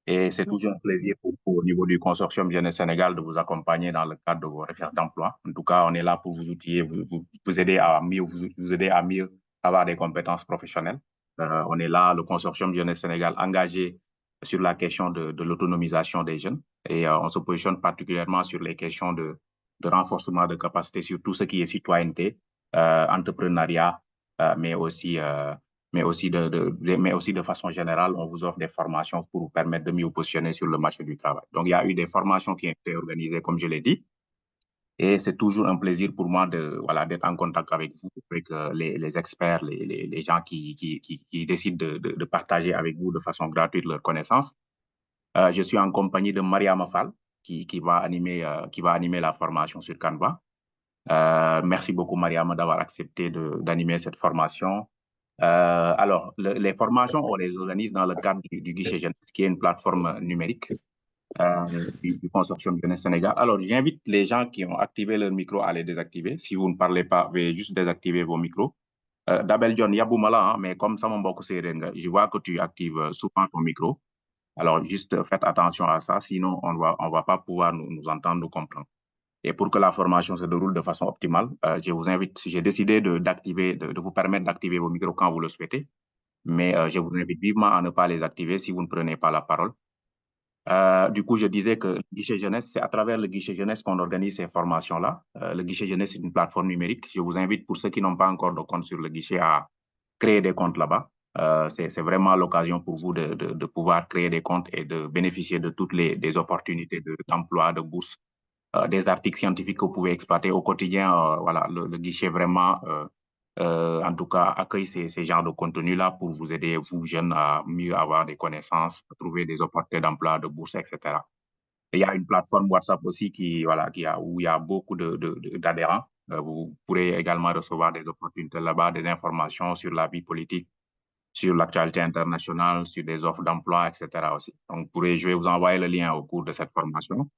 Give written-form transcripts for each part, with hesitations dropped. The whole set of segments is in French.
Et c'est toujours un plaisir au niveau du consortium Jeunesse Sénégal de vous accompagner dans le cadre de vos recherches d'emploi. En tout cas, on est là pour vous outiller, vous aider à mieux, vous aider à mieux avoir des compétences professionnelles. On est là, le consortium Jeunesse Sénégal, engagé sur la question de l'autonomisation des jeunes. Et on se positionne particulièrement sur les questions de renforcement de capacités sur tout ce qui est citoyenneté, entrepreneuriat, mais aussi mais aussi de façon générale, on vous offre des formations pour vous permettre de mieux vous positionner sur le marché du travail. Donc, il y a eu des formations qui ont été organisées, comme je l'ai dit, et c'est toujours un plaisir pour moi voilà, d'être en contact avec vous, avec les experts, les gens qui décident de partager avec vous de façon gratuite leurs connaissances. Je suis en compagnie de Maria Mafal, qui va animer la formation sur Canva. Merci beaucoup, Mariam, d'avoir accepté d'animer cette formation. Alors, les formations, on les organise dans le cadre du Guichet Jeunesse, qui est une plateforme numérique du consortium Jeunesse Sénégal. Alors, j'invite les gens qui ont activé leur micro à les désactiver. Si vous ne parlez pas, veuillez juste désactiver vos micros. Dabel John, Yaboumala, hein, mais comme ça, mon beaucoup je vois que tu actives souvent ton micro. Alors, juste faites attention à ça, sinon on va pas pouvoir nous entendre, nous comprendre. Et pour que la formation se déroule de façon optimale, je vous invite, j'ai décidé de vous permettre d'activer vos micros quand vous le souhaitez, mais je vous invite vivement à ne pas les activer si vous ne prenez pas la parole. Du coup, je disais que le Guichet Jeunesse, c'est à travers le Guichet Jeunesse qu'on organise ces formations-là. Le Guichet Jeunesse est une plateforme numérique. Je vous invite, pour ceux qui n'ont pas encore de compte sur le guichet, à créer des comptes là-bas. C'est vraiment l'occasion pour vous de pouvoir créer des comptes et de bénéficier de toutes les opportunités d'emploi, de bourse, des articles scientifiques que vous pouvez exploiter au quotidien. Voilà, le guichet vraiment, en tout cas, accueille ces genres de contenus-là pour vous aider, vous jeunes, à mieux avoir des connaissances, à trouver des opportunités d'emploi, de bourse, etc. Et il y a une plateforme WhatsApp aussi où il y a beaucoup d'adhérents. Vous pourrez également recevoir des opportunités là-bas, des informations sur la vie politique, sur l'actualité internationale, sur des offres d'emploi, etc. aussi. Donc, je vais vous envoyer le lien au cours de cette formation.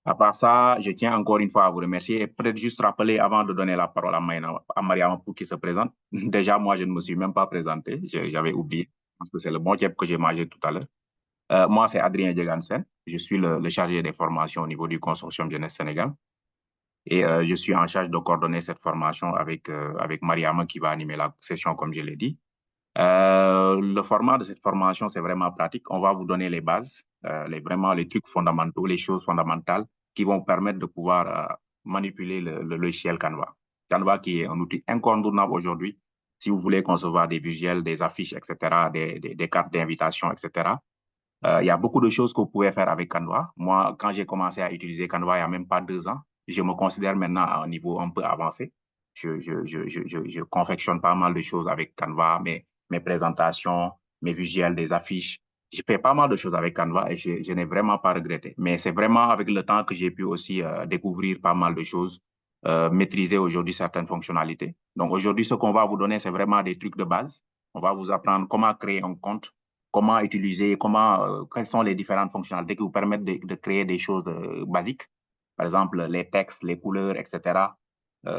À part ça, je tiens encore une fois à vous remercier et peut-être juste rappeler avant de donner la parole à Mariam pour qu'il se présente. Déjà, moi, je ne me suis même pas présenté, j'avais oublié, parce que c'est le bon job que j'ai mangé tout à l'heure. Moi, c'est Adrien Djegansen, je suis le chargé des formations au niveau du consortium Jeunesse Sénégal et je suis en charge de coordonner cette formation avec Mariam qui va animer la session, comme je l'ai dit. Le format de cette formation, c'est vraiment pratique. On va vous donner les bases, vraiment les trucs fondamentaux, les choses fondamentales qui vont permettre de pouvoir manipuler le logiciel Canva. Canva qui est un outil incontournable aujourd'hui si vous voulez concevoir des visuels, des affiches, etc., des cartes d'invitation, etc. Il y a beaucoup de choses que vous pouvez faire avec Canva. Moi, quand j'ai commencé à utiliser Canva il n'y a même pas 2 ans, je me considère maintenant à un niveau un peu avancé. Je confectionne pas mal de choses avec Canva, mes présentations, mes visuels, des affiches. Je fais pas mal de choses avec Canva et je n'ai vraiment pas regretté. Mais c'est vraiment avec le temps que j'ai pu aussi découvrir pas mal de choses, maîtriser aujourd'hui certaines fonctionnalités. Donc aujourd'hui, ce qu'on va vous donner, c'est vraiment des trucs de base. On va vous apprendre comment créer un compte, comment utiliser, quelles sont les différentes fonctionnalités qui vous permettent de créer des choses basiques. Par exemple, les textes, les couleurs, etc.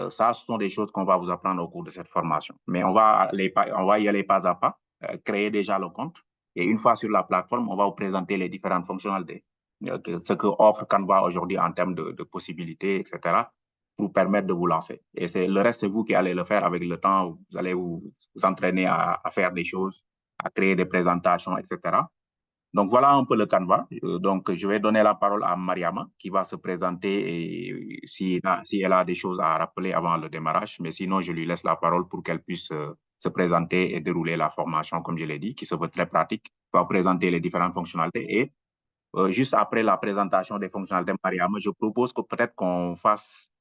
Ça, ce sont des choses qu'on va vous apprendre au cours de cette formation. Mais on va y aller pas à pas, créer déjà le compte. Et une fois sur la plateforme, on va vous présenter les différentes fonctionnalités, ce que offre Canva aujourd'hui en termes de possibilités, etc., pour vous permettre de vous lancer. Et le reste, c'est vous qui allez le faire avec le temps. Vous allez vous entraîner à faire des choses, à créer des présentations, etc. Donc, voilà un peu le Canva. Donc, je vais donner la parole à Mariama qui va se présenter et si elle a des choses à rappeler avant le démarrage. Mais sinon, je lui laisse la parole pour qu'elle puisse se présenter et dérouler la formation, comme je l'ai dit, qui se veut très pratique. Elle va présenter les différentes fonctionnalités et juste après la présentation des fonctionnalités de Mariama, je propose que peut-être qu'on fasse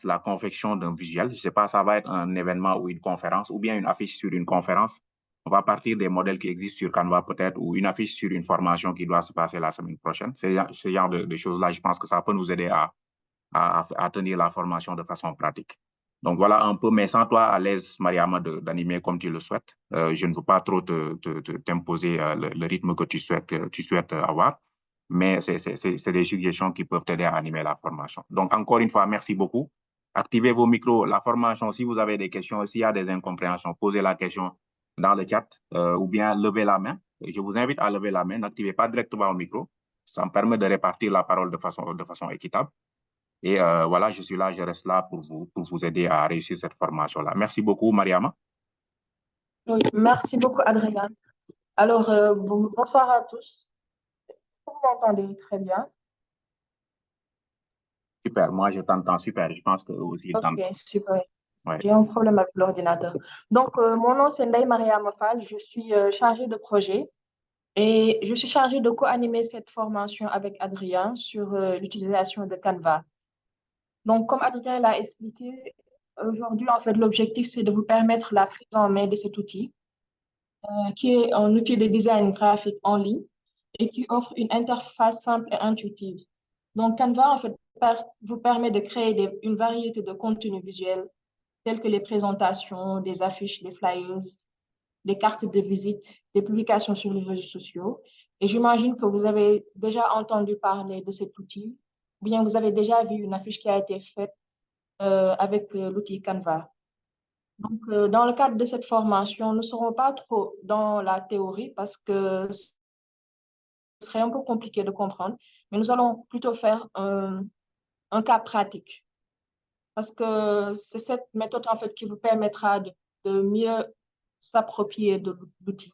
la confection d'un visuel. Je ne sais pas, ça va être un événement ou une conférence ou bien une affiche sur une conférence. On va partir des modèles qui existent sur Canva peut-être ou une affiche sur une formation qui doit se passer la semaine prochaine. Ce genre de choses-là, je pense que ça peut nous aider à tenir la formation de façon pratique. Donc voilà un peu, mais sans toi à l'aise, Mariama, d'animer comme tu le souhaites. Je ne veux pas trop t'imposer le rythme que tu souhaites avoir, mais c'est des suggestions qui peuvent t'aider à animer la formation. Donc encore une fois, merci beaucoup. Activez vos micros. La formation, si vous avez des questions, s'il y a des incompréhensions, posez la question dans le chat ou bien levez la main je vous invite à lever la main, n'activez pas directement au micro. Ça me permet de répartir la parole de façon équitable. Et voilà, je suis là, je reste là pour vous aider à réussir cette formation-là. Merci beaucoup, Mariama. Oui, merci beaucoup, Adrien. Alors, bonsoir à tous. Vous m'entendez très bien? Super, moi je t'entends super. Je pense que aussi il Ok, t'entend. super. Ouais. J'ai un problème avec l'ordinateur. Donc, mon nom, c'est Ndeye Maria Mafal. Je suis chargée de projet et je suis chargée de co-animer cette formation avec Adrien sur l'utilisation de Canva. Donc, comme Adrien l'a expliqué, aujourd'hui, en fait, l'objectif, c'est de vous permettre la prise en main de cet outil, qui est un outil de design graphique en ligne et qui offre une interface simple et intuitive. Donc, Canva, en fait, vous permet de créer une variété de contenus visuels tels que les présentations, des affiches, des flyers, des cartes de visite, des publications sur les réseaux sociaux. Et j'imagine que vous avez déjà entendu parler de cet outil, ou bien vous avez déjà vu une affiche qui a été faite avec l'outil Canva. Donc, dans le cadre de cette formation, nous ne serons pas trop dans la théorie parce que ce serait un peu compliqué de comprendre, mais nous allons plutôt faire un cas pratique parce que c'est cette méthode en fait qui vous permettra de mieux s'approprier de l'outil.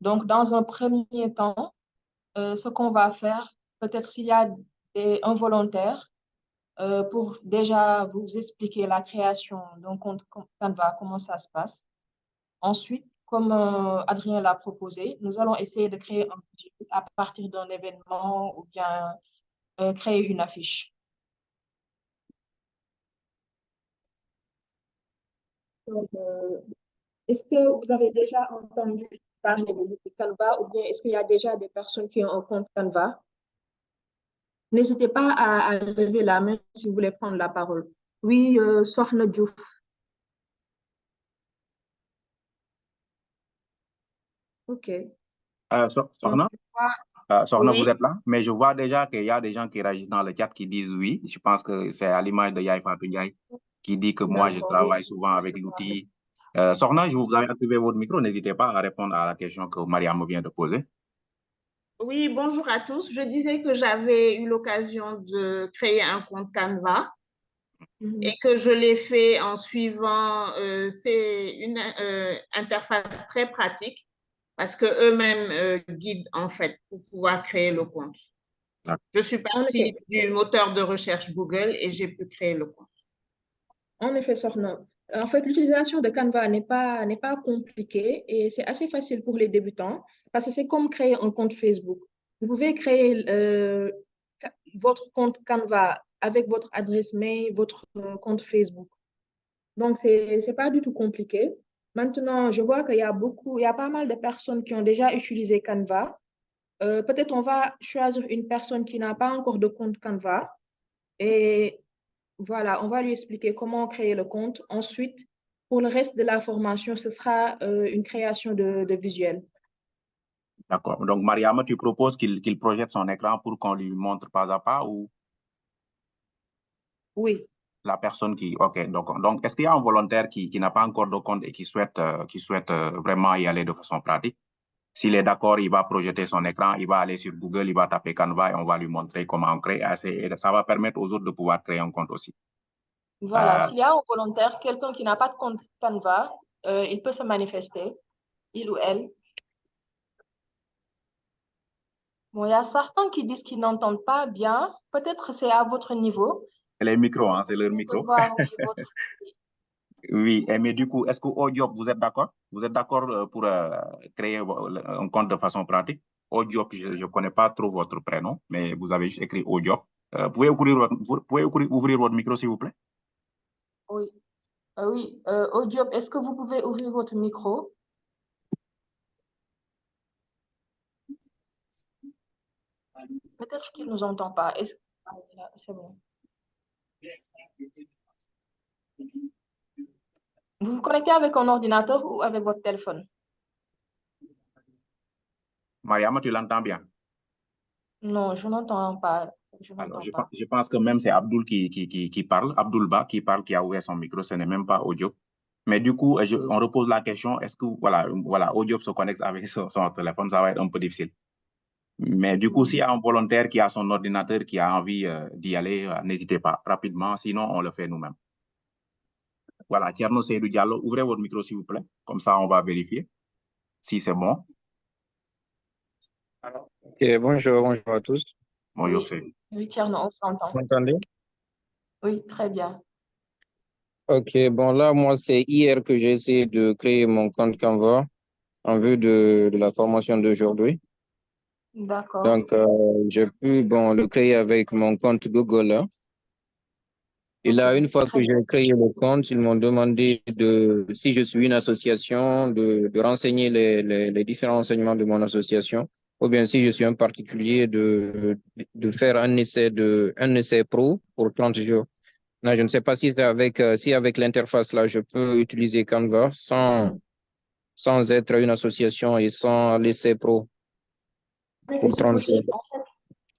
Donc, dans un premier temps, ce qu'on va faire, peut-être s'il y a un volontaire, pour déjà vous expliquer la création d'un compte Canva, comment ça se passe. Ensuite, comme Adrien l'a proposé, nous allons essayer de créer un budget à partir d'un événement ou bien créer une affiche. Donc, est-ce que vous avez déjà entendu parler de l'outil Canva ou bien est-ce qu'il y a déjà des personnes qui ont un compte Canva? N'hésitez pas à lever la main si vous voulez prendre la parole. Oui, Sohna Diouf. OK. Donc, Sorna, Sorna, vous oui. êtes là, mais je vois déjà qu'il y a des gens qui réagissent dans le chat qui disent oui. Je pense que c'est à l'image de Yaï Fatou Ndiaye qui dit que moi, je D'accord, oui. travaille souvent avec l'outil. Sorna, je vous avais activé votre micro. N'hésitez pas à répondre à la question que Mariam vient de poser. Oui, bonjour à tous. Je disais que j'avais eu l'occasion de créer un compte Canva et que je l'ai fait en suivant, c'est une interface très pratique parce que eux-mêmes guident en fait pour pouvoir créer le compte. Je suis En effet, partie du moteur de recherche Google et j'ai pu créer le compte. en effet, Sorna. En fait, l'utilisation de Canva n'est pas compliquée et c'est assez facile pour les débutants parce que c'est comme créer un compte Facebook. Vous pouvez créer votre compte Canva avec votre adresse mail, votre compte Facebook. Donc, c'est pas du tout compliqué. Maintenant, je vois il y a pas mal de personnes qui ont déjà utilisé Canva. Peut-être on va choisir une personne qui n'a pas encore de compte Canva et voilà, on va lui expliquer comment créer le compte. Ensuite, pour le reste de la formation, ce sera une création de visuels. D'accord. Donc, Mariama, tu proposes qu'il projette son écran pour qu'on lui montre pas à pas ou Oui. la personne qui. OK. Donc est-ce qu'il y a un volontaire qui n'a pas encore de compte et qui souhaite vraiment y aller de façon pratique? S'il est d'accord, il va projeter son écran, il va aller sur Google, il va taper Canva et on va lui montrer comment on crée. Et ça va permettre aux autres de pouvoir créer un compte aussi. Voilà, s'il y a un volontaire, quelqu'un qui n'a pas de compte Canva, il peut se manifester, il ou elle. Bon, il y a certains qui disent qu'ils n'entendent pas bien. Peut-être c'est à votre niveau. C'est les micros, hein, c'est leur Vous pouvez micro. voir, oui, votre... Oui, mais du coup, est-ce qu'au job, vous êtes d'accord? Vous êtes d'accord pour créer un compte de façon pratique? Au job, je ne connais pas trop votre prénom, mais vous avez juste écrit au job. Vous pouvez ouvrir votre micro, s'il vous plaît? Oui, oui. Au job, est-ce que vous pouvez ouvrir votre micro? Peut-être qu'il ne nous entend pas. Ah, c'est bon. Vous vous connectez avec un ordinateur ou avec votre téléphone? Mariama, tu l'entends bien? Non, je n'entends pas. Alors, je pense que même c'est Abdul qui parle, Abdul Ba qui parle, qui a ouvert son micro, ce n'est même pas audio. Mais du coup, on repose la question, est-ce que, voilà, Audiop se connecte avec son téléphone, ça va être un peu difficile. Mais du coup, s'il y a un volontaire qui a son ordinateur, qui a envie d'y aller, n'hésitez pas rapidement, sinon on le fait nous-mêmes. Voilà, Thierno Seydou Diallo, ouvrez votre micro s'il vous plaît, comme ça on va vérifier si c'est bon. Ok, bonjour à tous. Bonjour, Oui, c'est. oui, Thierno, on s'entend. Vous m'entendez? Oui, très bien. Ok, bon là, moi, c'est hier que j'ai essayé de créer mon compte Canva en vue de la formation d'aujourd'hui. D'accord. Donc, j'ai pu, bon, le créer avec mon compte Google, là. Et là, Ok, une fois très que bien. j'ai créé le compte, ils m'ont demandé si je suis une association, de renseigner les différents renseignements de mon association, ou bien si je suis un particulier, de faire un essai pro pour 30 jours. Là, je ne sais pas si avec l'interface là, je peux utiliser Canva sans être une association et sans l'essai pro En effet, pour c'est 30 jours. possible. En fait,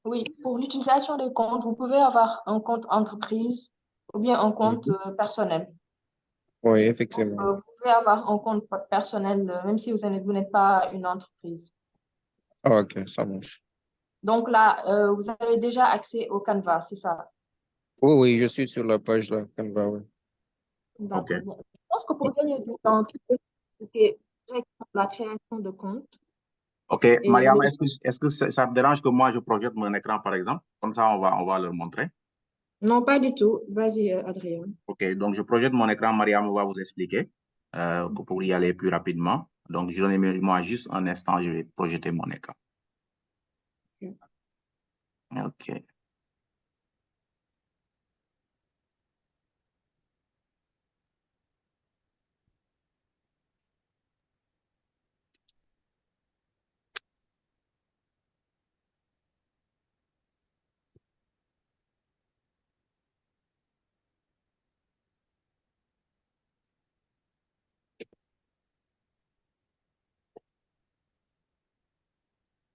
oui, pour l'utilisation des comptes, vous pouvez avoir un compte entreprise ou bien un compte Mhm. personnel. Oui, Donc, effectivement. vous pouvez avoir un compte personnel, même si vous n'êtes pas une entreprise. Ah, ok, ça marche. Donc là, vous avez déjà accès au Canva, c'est ça? Oui, oui, je suis sur la page là, Canva, oui. OK. D'accord. Bon, je pense que pour gagner du temps, c'était directement la création de compte. OK, Et Mariama, est-ce que ça te dérange que moi je projette mon écran, par exemple? Comme ça, on va leur montrer. non, pas du tout. Vas-y, Adrien. OK, donc je projette mon écran, Mariama va vous expliquer pour y aller plus rapidement. Donc, donnez-moi juste un instant, je vais projeter mon écran. OK.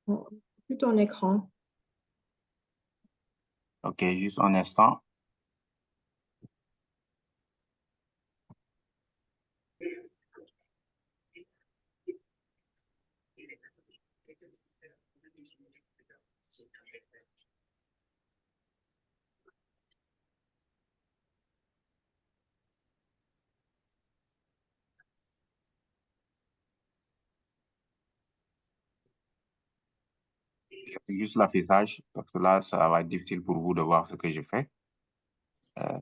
Bon, plus ton écran. OK, juste un instant. Je fais juste l'affichage parce que là, ça va être difficile pour vous de voir ce que je fais. Euh,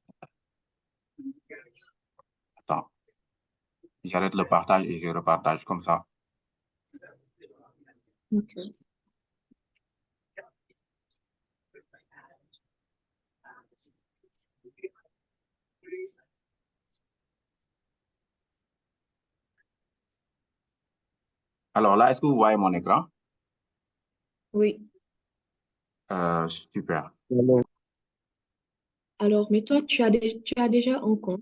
attends, j'arrête le partage et je repartage comme ça. Ok. Alors là, est-ce que vous voyez mon écran? Oui. Super. Alors, Alors, mais toi, tu as déjà un compte?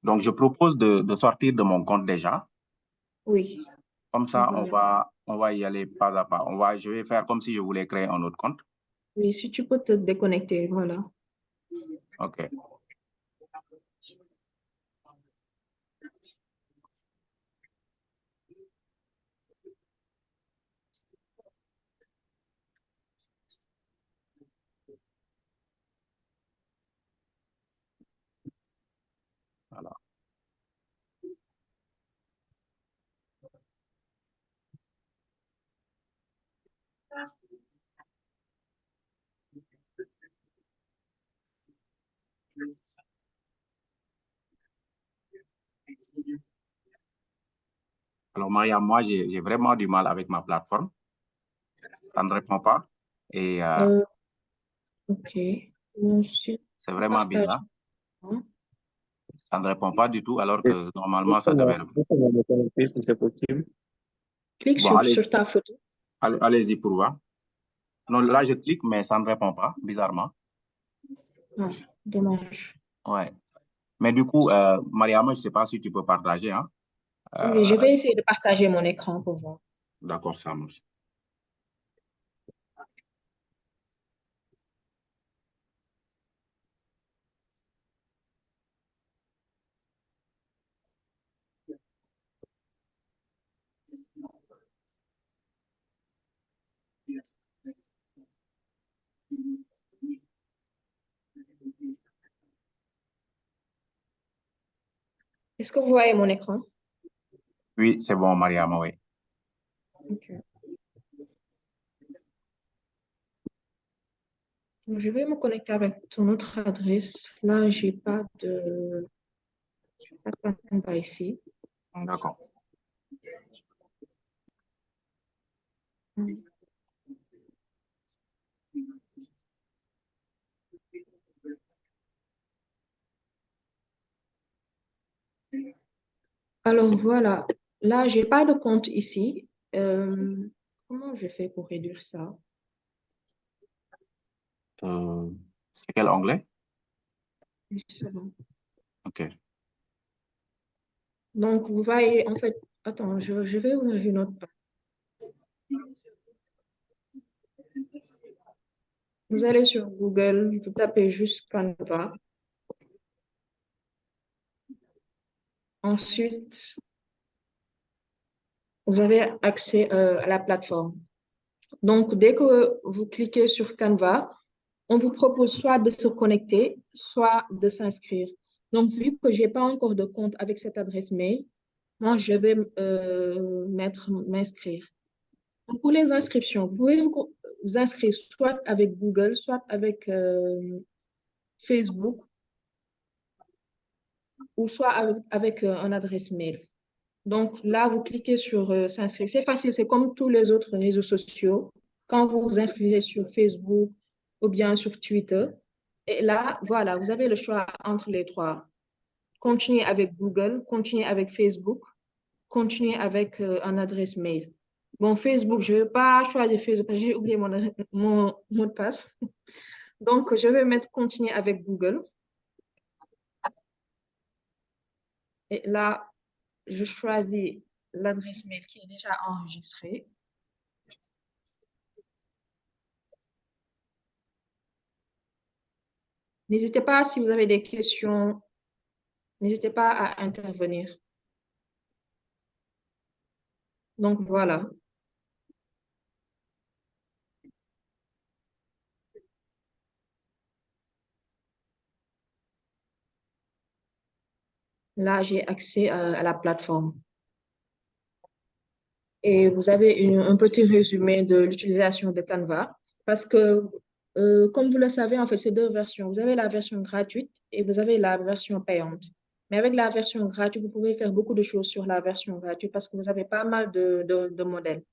Donc, je propose de sortir de mon compte déjà. Oui. Comme ça, on Voilà. va y aller pas à pas. Je vais faire comme si je voulais créer un autre compte. Oui, si tu peux te déconnecter, voilà. OK. Voilà. Alors, Maria, moi, j'ai vraiment du mal avec ma plateforme. Ça ne répond pas. Et Euh, ok. Mon site c'est vraiment partage. bizarre. Ça ne répond pas du tout, alors que normalement, ça devait répondre. laissez-moi me connecter si c'est possible. Clique Bon, sur ta photo. allez-y pour voir. Non, là, je clique, mais ça ne répond pas, bizarrement. Ah, dommage. Ouais. Mais du coup, Mariama, je ne sais pas si tu peux partager, hein. Oui, je Euh, vais essayer de partager mon écran pour voir. d'accord, ça marche. Est-ce que vous voyez mon écran? Oui, c'est bon, Mariam, oui. Ok. Donc, je vais me connecter avec ton autre adresse. Là, j'ai pas de Canva ici. D'accord. Alors voilà, là, j'ai pas de compte ici. Comment je fais pour réduire ça? C'est quel onglet? Une seconde. OK. Donc, vous voyez, en fait, attends, je vais ouvrir une autre page. Vous allez sur Google, vous tapez juste Canva. Ensuite, vous avez accès à la plateforme. Donc, dès que vous cliquez sur Canva, on vous propose soit de se connecter, soit de s'inscrire. Donc, vu que je n'ai pas encore de compte avec cette adresse mail, moi, je vais m'inscrire. Donc, pour les inscriptions, vous pouvez vous inscrire soit avec Google, soit avec Facebook, ou soit avec une adresse mail. Donc là, vous cliquez sur s'inscrire. C'est facile, c'est comme tous les autres réseaux sociaux. Quand vous vous inscrivez sur Facebook ou bien sur Twitter, et là, voilà, vous avez le choix entre les trois. Continuez avec Google, continuez avec Facebook, continuez avec un adresse mail. Bon, Facebook, je ne vais pas choisir Facebook, j'ai oublié mon mot de passe. Donc, je vais mettre continuer avec Google. Et là, je choisis l'adresse mail qui est déjà enregistrée. N'hésitez pas, si vous avez des questions, n'hésitez pas à intervenir. Donc, voilà. Là, j'ai accès à la plateforme. Et vous avez un petit résumé de l'utilisation de Canva parce que, comme vous le savez, en fait, c'est deux versions. Vous avez la version gratuite et vous avez la version payante. Mais avec la version gratuite, vous pouvez faire beaucoup de choses sur la version gratuite parce que vous avez pas mal de modèles.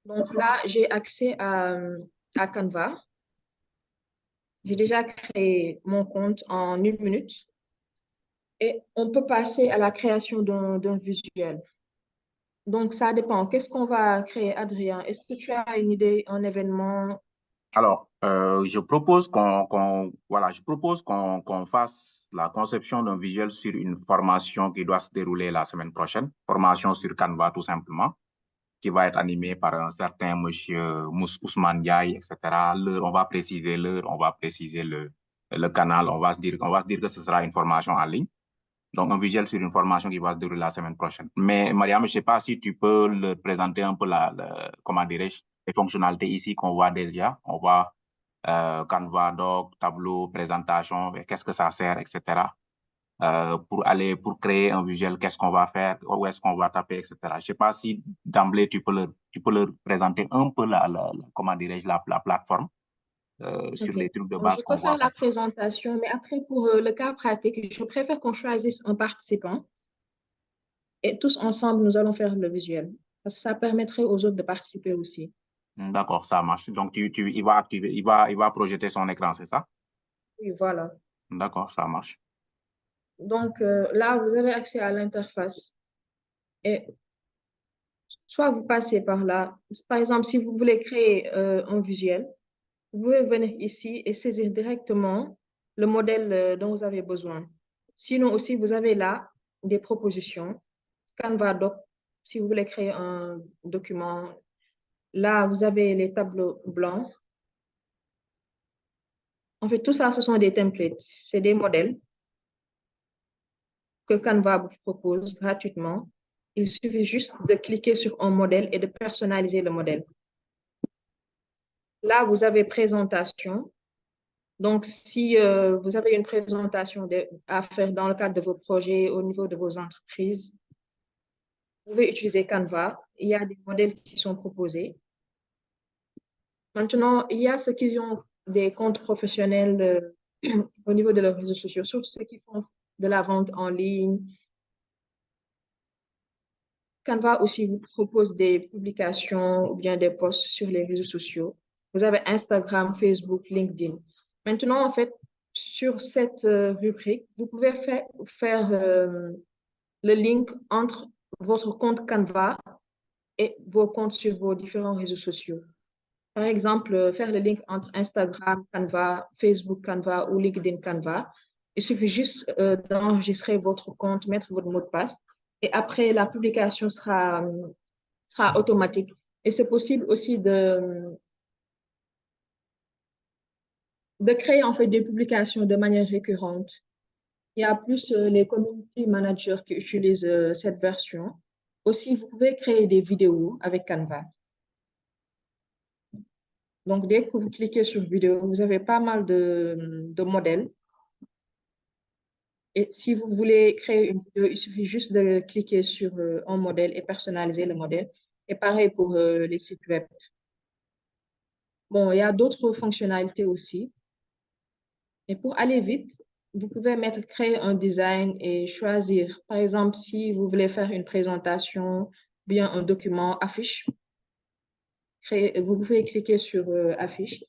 Donc là, j'ai accès à Canva. J'ai déjà créé mon compte en 1 minute et on peut passer à la création d'un visuel. Donc, ça dépend. Qu'est-ce qu'on va créer, Adrien? Est-ce que tu as une idée, un événement? Alors, je propose qu'on fasse la conception d'un visuel sur une formation qui doit se dérouler la semaine prochaine, formation sur Canva tout simplement, qui va être animée par un certain monsieur Ousmane Diaye, etc. L'heure, on va préciser l'heure, on va préciser le canal, on va se dire que ce sera une formation en ligne. Donc, un visuel sur une formation qui va se dérouler la semaine prochaine. Mais, Mariam, je ne sais pas si tu peux le présenter un peu comment dirais-je, les fonctionnalités ici qu'on voit déjà. On voit Canva, Doc, tableau, présentation, qu'est-ce que ça sert, etc. Pour créer un visuel, qu'est-ce qu'on va faire, où est-ce qu'on va taper, etc. Je ne sais pas si d'emblée tu peux leur présenter un peu comment dirais-je, la plateforme sur OK. les trucs de Donc, je base peux qu'on faire voit la comme ça. présentation, mais après, pour le cas pratique, je préfère qu'on choisisse un participant et tous ensemble, nous allons faire le visuel. Parce que ça permettrait aux autres de participer aussi. D'accord, ça marche. Donc, il va projeter son écran, c'est ça? Oui, voilà. D'accord, ça marche. Donc, là, vous avez accès à l'interface. Et soit vous passez par là. Par exemple, si vous voulez créer un visuel, vous pouvez venir ici et saisir directement le modèle dont vous avez besoin. Sinon aussi, vous avez là des propositions. Canva Doc, si vous voulez créer un document. Là, vous avez les tableaux blancs. En fait, tout ça, ce sont des templates. C'est des modèles que Canva vous propose gratuitement. Il suffit juste de cliquer sur un modèle et de personnaliser le modèle. Là, vous avez présentation. Donc, si vous avez une présentation à faire dans le cadre de vos projets au niveau de vos entreprises, vous pouvez utiliser Canva. Il y a des modèles qui sont proposés. Maintenant, il y a ceux qui ont des comptes professionnels au niveau de leurs réseaux sociaux, surtout ceux qui font de la vente en ligne. Canva aussi vous propose des publications ou bien des posts sur les réseaux sociaux. Vous avez Instagram, Facebook, LinkedIn. Maintenant, en fait, sur cette rubrique, vous pouvez faire le link entre votre compte Canva et vos comptes sur vos différents réseaux sociaux. Par exemple, faire le link entre Instagram, Canva, Facebook, Canva ou LinkedIn, Canva. Il suffit juste d'enregistrer votre compte, mettre votre mot de passe et après, la publication sera automatique. Et c'est possible aussi de créer en fait des publications de manière récurrente. Il y a plus les community managers qui utilisent cette version. Aussi, vous pouvez créer des vidéos avec Canva. Donc, dès que vous cliquez sur vidéo, vous avez pas mal de modèles. Et si vous voulez créer une vidéo, il suffit juste de cliquer sur un modèle et personnaliser le modèle. Et pareil pour les sites web. Bon, il y a d'autres fonctionnalités aussi. Et pour aller vite, vous pouvez créer un design et choisir. Par exemple, si vous voulez faire une présentation, bien un document affiche, vous pouvez cliquer sur affiche.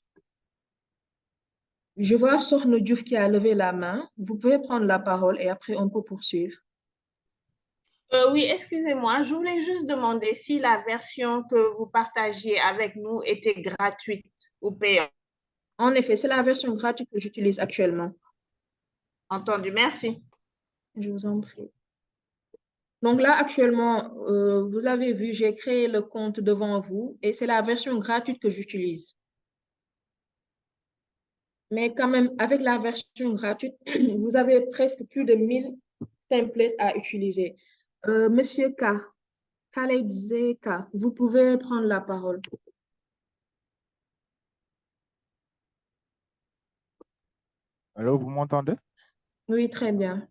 Je vois Sorno Diouf qui a levé la main. Vous pouvez prendre la parole et après on peut poursuivre. Oui, excusez-moi, je voulais juste demander si la version que vous partagiez avec nous était gratuite ou payante. En effet, c'est la version gratuite que j'utilise actuellement. Entendu, merci. Je vous en prie. Donc là, actuellement, vous l'avez vu, j'ai créé le compte devant vous et c'est la version gratuite que j'utilise. Mais quand même, avec la version gratuite, vous avez presque plus de 1000 templates à utiliser. Monsieur K, Khaled K, vous pouvez prendre la parole. Alors, vous m'entendez? Oui, très bien.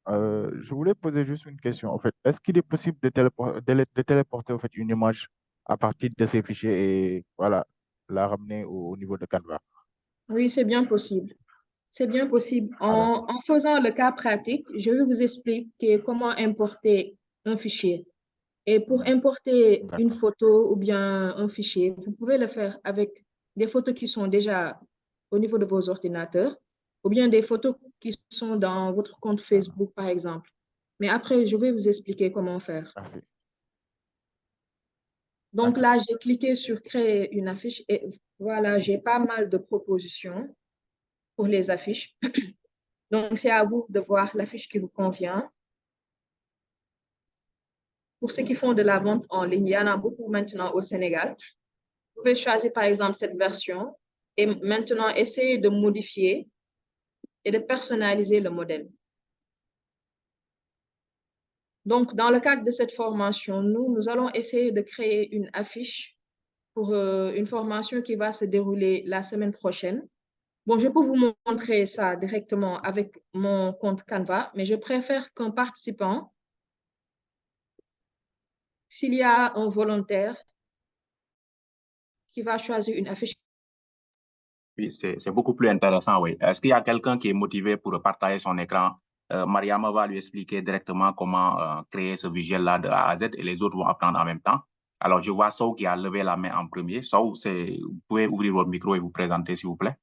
Je voulais poser juste une question. En fait, est-ce qu'il est possible de téléporter en fait, une image à partir de ces fichiers et voilà, la ramener au niveau de Canva? Oui, c'est bien possible. C'est bien possible. Ah, d'accord. En faisant le cas pratique, je vais vous expliquer comment importer un fichier. Et pour importer une D'accord. photo ou bien un fichier, vous pouvez le faire avec des photos qui sont déjà au niveau de vos ordinateurs ou bien des photos qui sont dans votre compte D'accord. Facebook, par exemple. Mais après, je vais vous expliquer comment faire. Merci. Donc Merci. là, j'ai cliqué sur créer une affiche et voilà, j'ai pas mal de propositions pour les affiches. Donc, c'est à vous de voir l'affiche qui vous convient. Pour ceux qui font de la vente en ligne, il y en a beaucoup maintenant au Sénégal. Vous pouvez choisir par exemple cette version et maintenant essayer de modifier et de personnaliser le modèle. Donc, dans le cadre de cette formation, nous allons essayer de créer une affiche pour une formation qui va se dérouler la semaine prochaine. Bon, je peux vous montrer ça directement avec mon compte Canva, mais je préfère qu'un participant, s'il y a un volontaire qui va choisir une affiche. Oui, c'est beaucoup plus intéressant, oui. Est-ce qu'il y a quelqu'un qui est motivé pour partager son écran? Mariama va lui expliquer directement comment créer ce visuel-là de A à Z et les autres vont apprendre en même temps. Alors, je vois Sow qui a levé la main en premier. Sow, vous pouvez ouvrir votre micro et vous présenter, s'il vous plaît.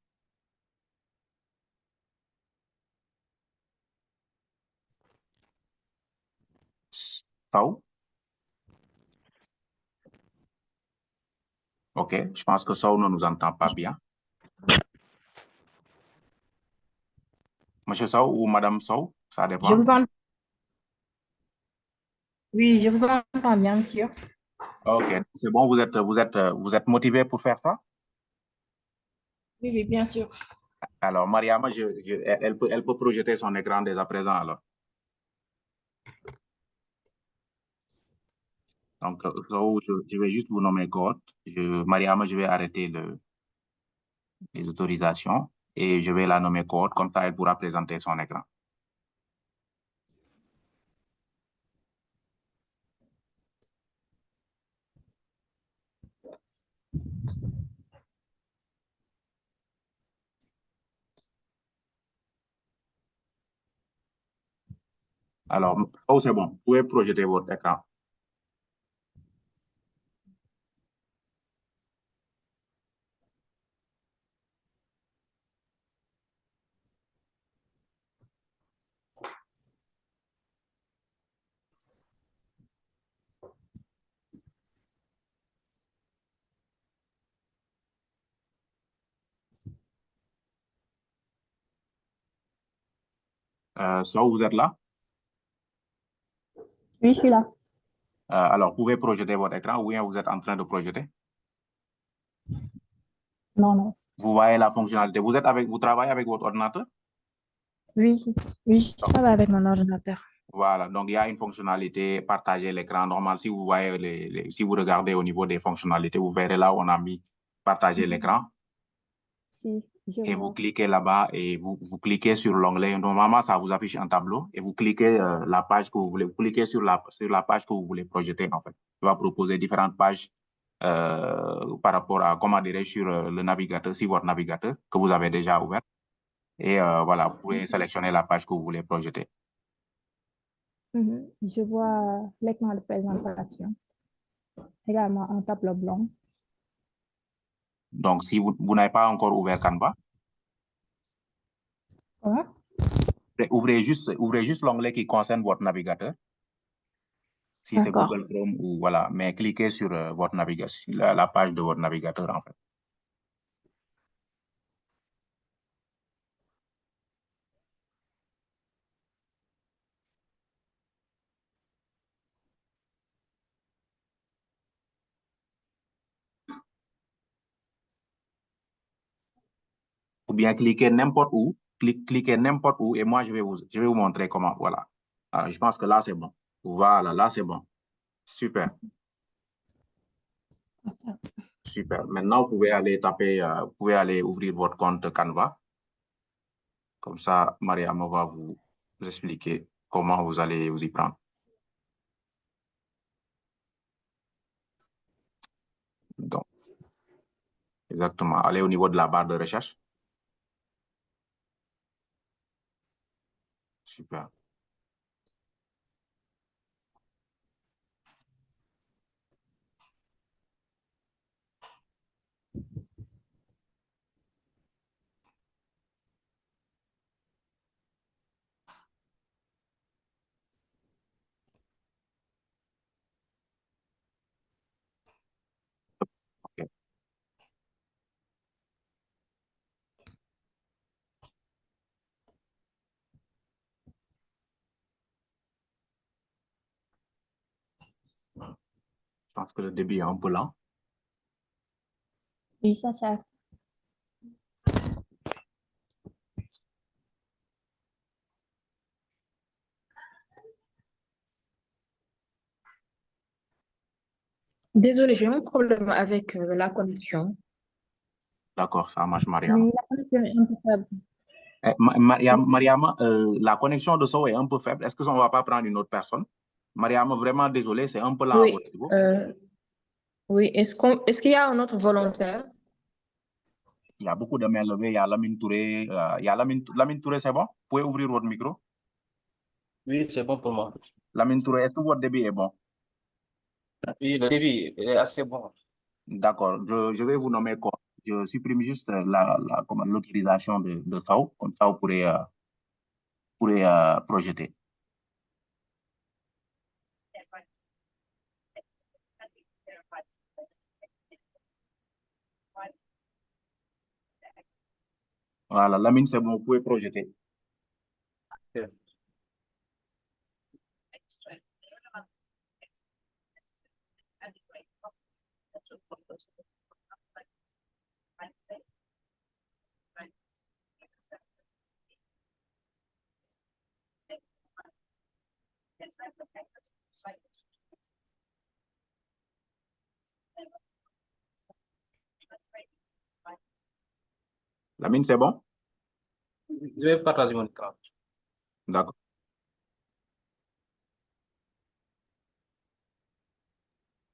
Sow? OK, je pense que Sow ne nous entend pas bien. Monsieur Sow ou Madame Sow, ça Je dépend. vous entends. Oui, je vous entends bien sûr. OK, c'est bon, vous êtes motivé pour faire ça? Oui, oui, bien sûr. Alors, Mariama, elle peut projeter son écran dès à présent, alors. Donc, je vais juste vous nommer Gott. Mariama, je vais arrêter les autorisations et je vais la nommer Code, comme ça elle pourra présenter son écran. Alors, oh, c'est bon, vous pouvez projeter votre écran. So, vous êtes là? Oui, je suis là. Alors, vous pouvez projeter votre écran ou bien vous êtes en train de projeter? Non, non. Vous voyez la fonctionnalité. Vous travaillez avec votre ordinateur? Oui, oui, je travaille avec mon ordinateur. Voilà, donc il y a une fonctionnalité partager l'écran. Normal, si vous voyez si vous regardez au niveau des fonctionnalités, vous verrez là où on a mis partager l'écran Si, je et vous vois. cliquez là-bas et vous cliquez sur l'onglet. Normalement, ça vous affiche un tableau et vous cliquez la page que vous voulez. Vous cliquez sur la page que vous voulez projeter en fait. Il va proposer différentes pages par rapport à comment dirais sur le navigateur, si votre navigateur que vous avez déjà ouvert. Et voilà, vous pouvez sélectionner la page que vous voulez projeter. Je vois l'écran de présentation, également un tableau blanc. Donc, si vous n'avez pas encore ouvert Canva, Comment? ouvrez juste l'onglet qui concerne votre navigateur. Si c'est D'accord. Google Chrome ou voilà, mais cliquez sur votre navigation, la page de votre navigateur en fait. Ou bien cliquez n'importe où, cliquez n'importe où et moi je vais vous montrer comment. Voilà. Alors, je pense que là c'est bon. Voilà, là c'est bon. Super, super. Maintenant, vous pouvez aller taper, vous pouvez aller ouvrir votre compte Canva. Comme ça, Mariam va vous expliquer comment vous allez vous y prendre. Donc, exactement. Allez au niveau de la barre de recherche. Super. OK. Je pense que le début est un peu lent. Oui, ça. Désolée, j'ai un problème avec la connexion. D'accord, ça marche, Mariam. Mais la connexion est un peu faible. Mariam, la connexion de son est un peu faible. Est-ce qu'on ne va pas prendre une autre personne? Mariam, vraiment désolé, c'est un peu lent à Oui, votre niveau. oui. Est-ce qu'il y a un autre volontaire? Il y a beaucoup de mains levées. Il y a Lamine Touré. Il y a Lamine Touré, c'est bon? Vous pouvez ouvrir votre micro? Oui, c'est bon pour moi. Lamine Touré, est-ce que votre débit est bon? Oui, le débit est assez bon. D'accord, je vais vous nommer quoi? Je supprime juste l'autorisation de SAO, comme ça vous pourrez projeter. Voilà, Lamine, c'est bon, vous pouvez projeter. Ok. Lamine, c'est bon? Je vais partager mon écran. D'accord.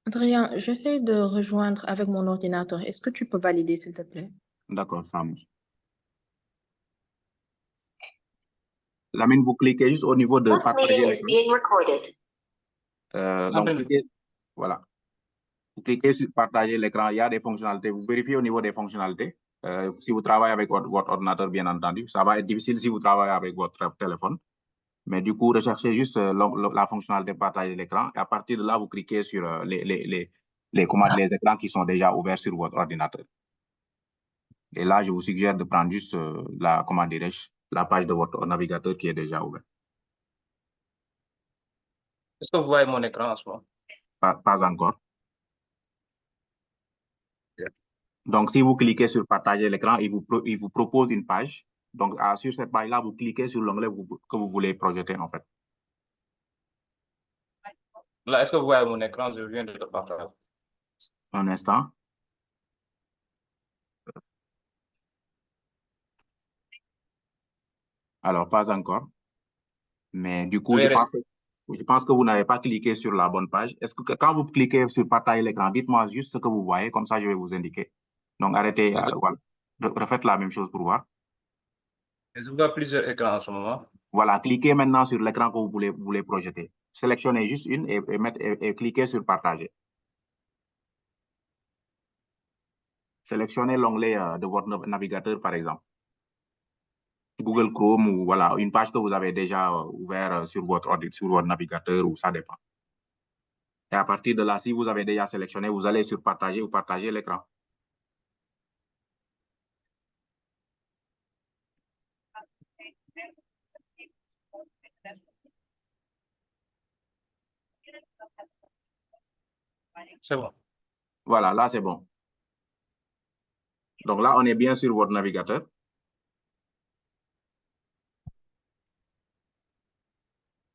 Adrien, j'essaie de rejoindre avec mon ordinateur. Est-ce que tu peux valider, s'il te plaît? D'accord, ça marche. Lamine, vous cliquez juste au niveau de This partager meeting is l'écran. being recorded. Donc, voilà. Vous cliquez sur partager l'écran, il y a des fonctionnalités. Vous vérifiez au niveau des fonctionnalités. Si vous travaillez avec votre ordinateur, bien entendu, ça va être difficile si vous travaillez avec votre téléphone. Mais du coup, recherchez juste la fonctionnalité partager l'écran. Et à partir de là, vous cliquez sur les écrans qui sont déjà ouverts sur votre ordinateur. Et là, je vous suggère de prendre juste comment dirais-je, la page de votre navigateur qui est déjà ouverte. Est-ce que vous voyez mon écran en ce moment? Pas encore. Donc, si vous cliquez sur partager l'écran, il vous propose une page. Donc, sur cette page-là, vous cliquez sur l'onglet que vous voulez projeter, en fait. Là, est-ce que vous voyez mon écran? Je viens de le partager. Un instant. Alors, pas encore. Mais du coup, je pense que vous n'avez pas cliqué sur la bonne page. Est-ce que quand vous cliquez sur partager l'écran, dites-moi juste ce que vous voyez, comme ça je vais vous indiquer. Donc, arrêtez, voilà. Refaites la même chose pour voir. Je vois plusieurs écrans en ce moment. Voilà, cliquez maintenant sur l'écran que vous voulez projeter. Sélectionnez juste une et cliquez sur partager. Sélectionnez l'onglet de votre navigateur, par exemple. Google Chrome ou voilà, une page que vous avez déjà ouverte sur votre navigateur ou ça dépend. Et à partir de là, si vous avez déjà sélectionné, vous allez sur partager ou partager l'écran. C'est bon. Voilà, là, c'est bon. Donc là, on est bien sur votre navigateur.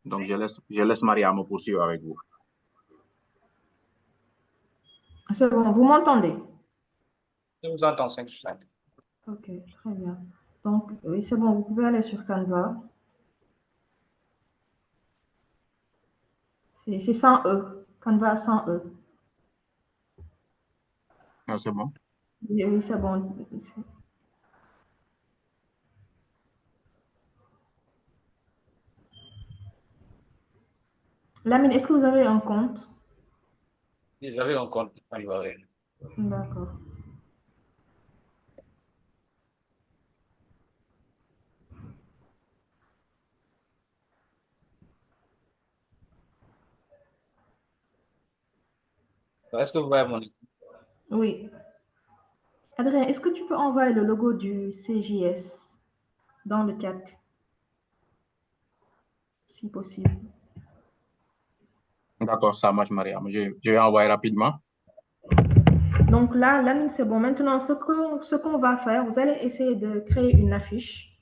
Donc, je laisse Mariam poursuivre avec vous. C'est bon, vous m'entendez? Je vous entends 5 sur 5. Ok, très bien. Donc, oui, c'est bon, vous pouvez aller sur Canva. C'est sans E. Canva sans E. Ah, c'est bon. Oui, oui, c'est bon. Lamine, est-ce que vous avez un compte? J'avais un compte Alibaba. D'accord. Est-ce que vous voyez mon écran? Oui. Adrien, est-ce que tu peux envoyer le logo du CJS dans le chat, si possible? D'accord, ça marche, Mariam. Je vais envoyer rapidement. Donc là, Lamine, c'est bon. Maintenant, ce qu'on va faire, vous allez essayer de créer une affiche.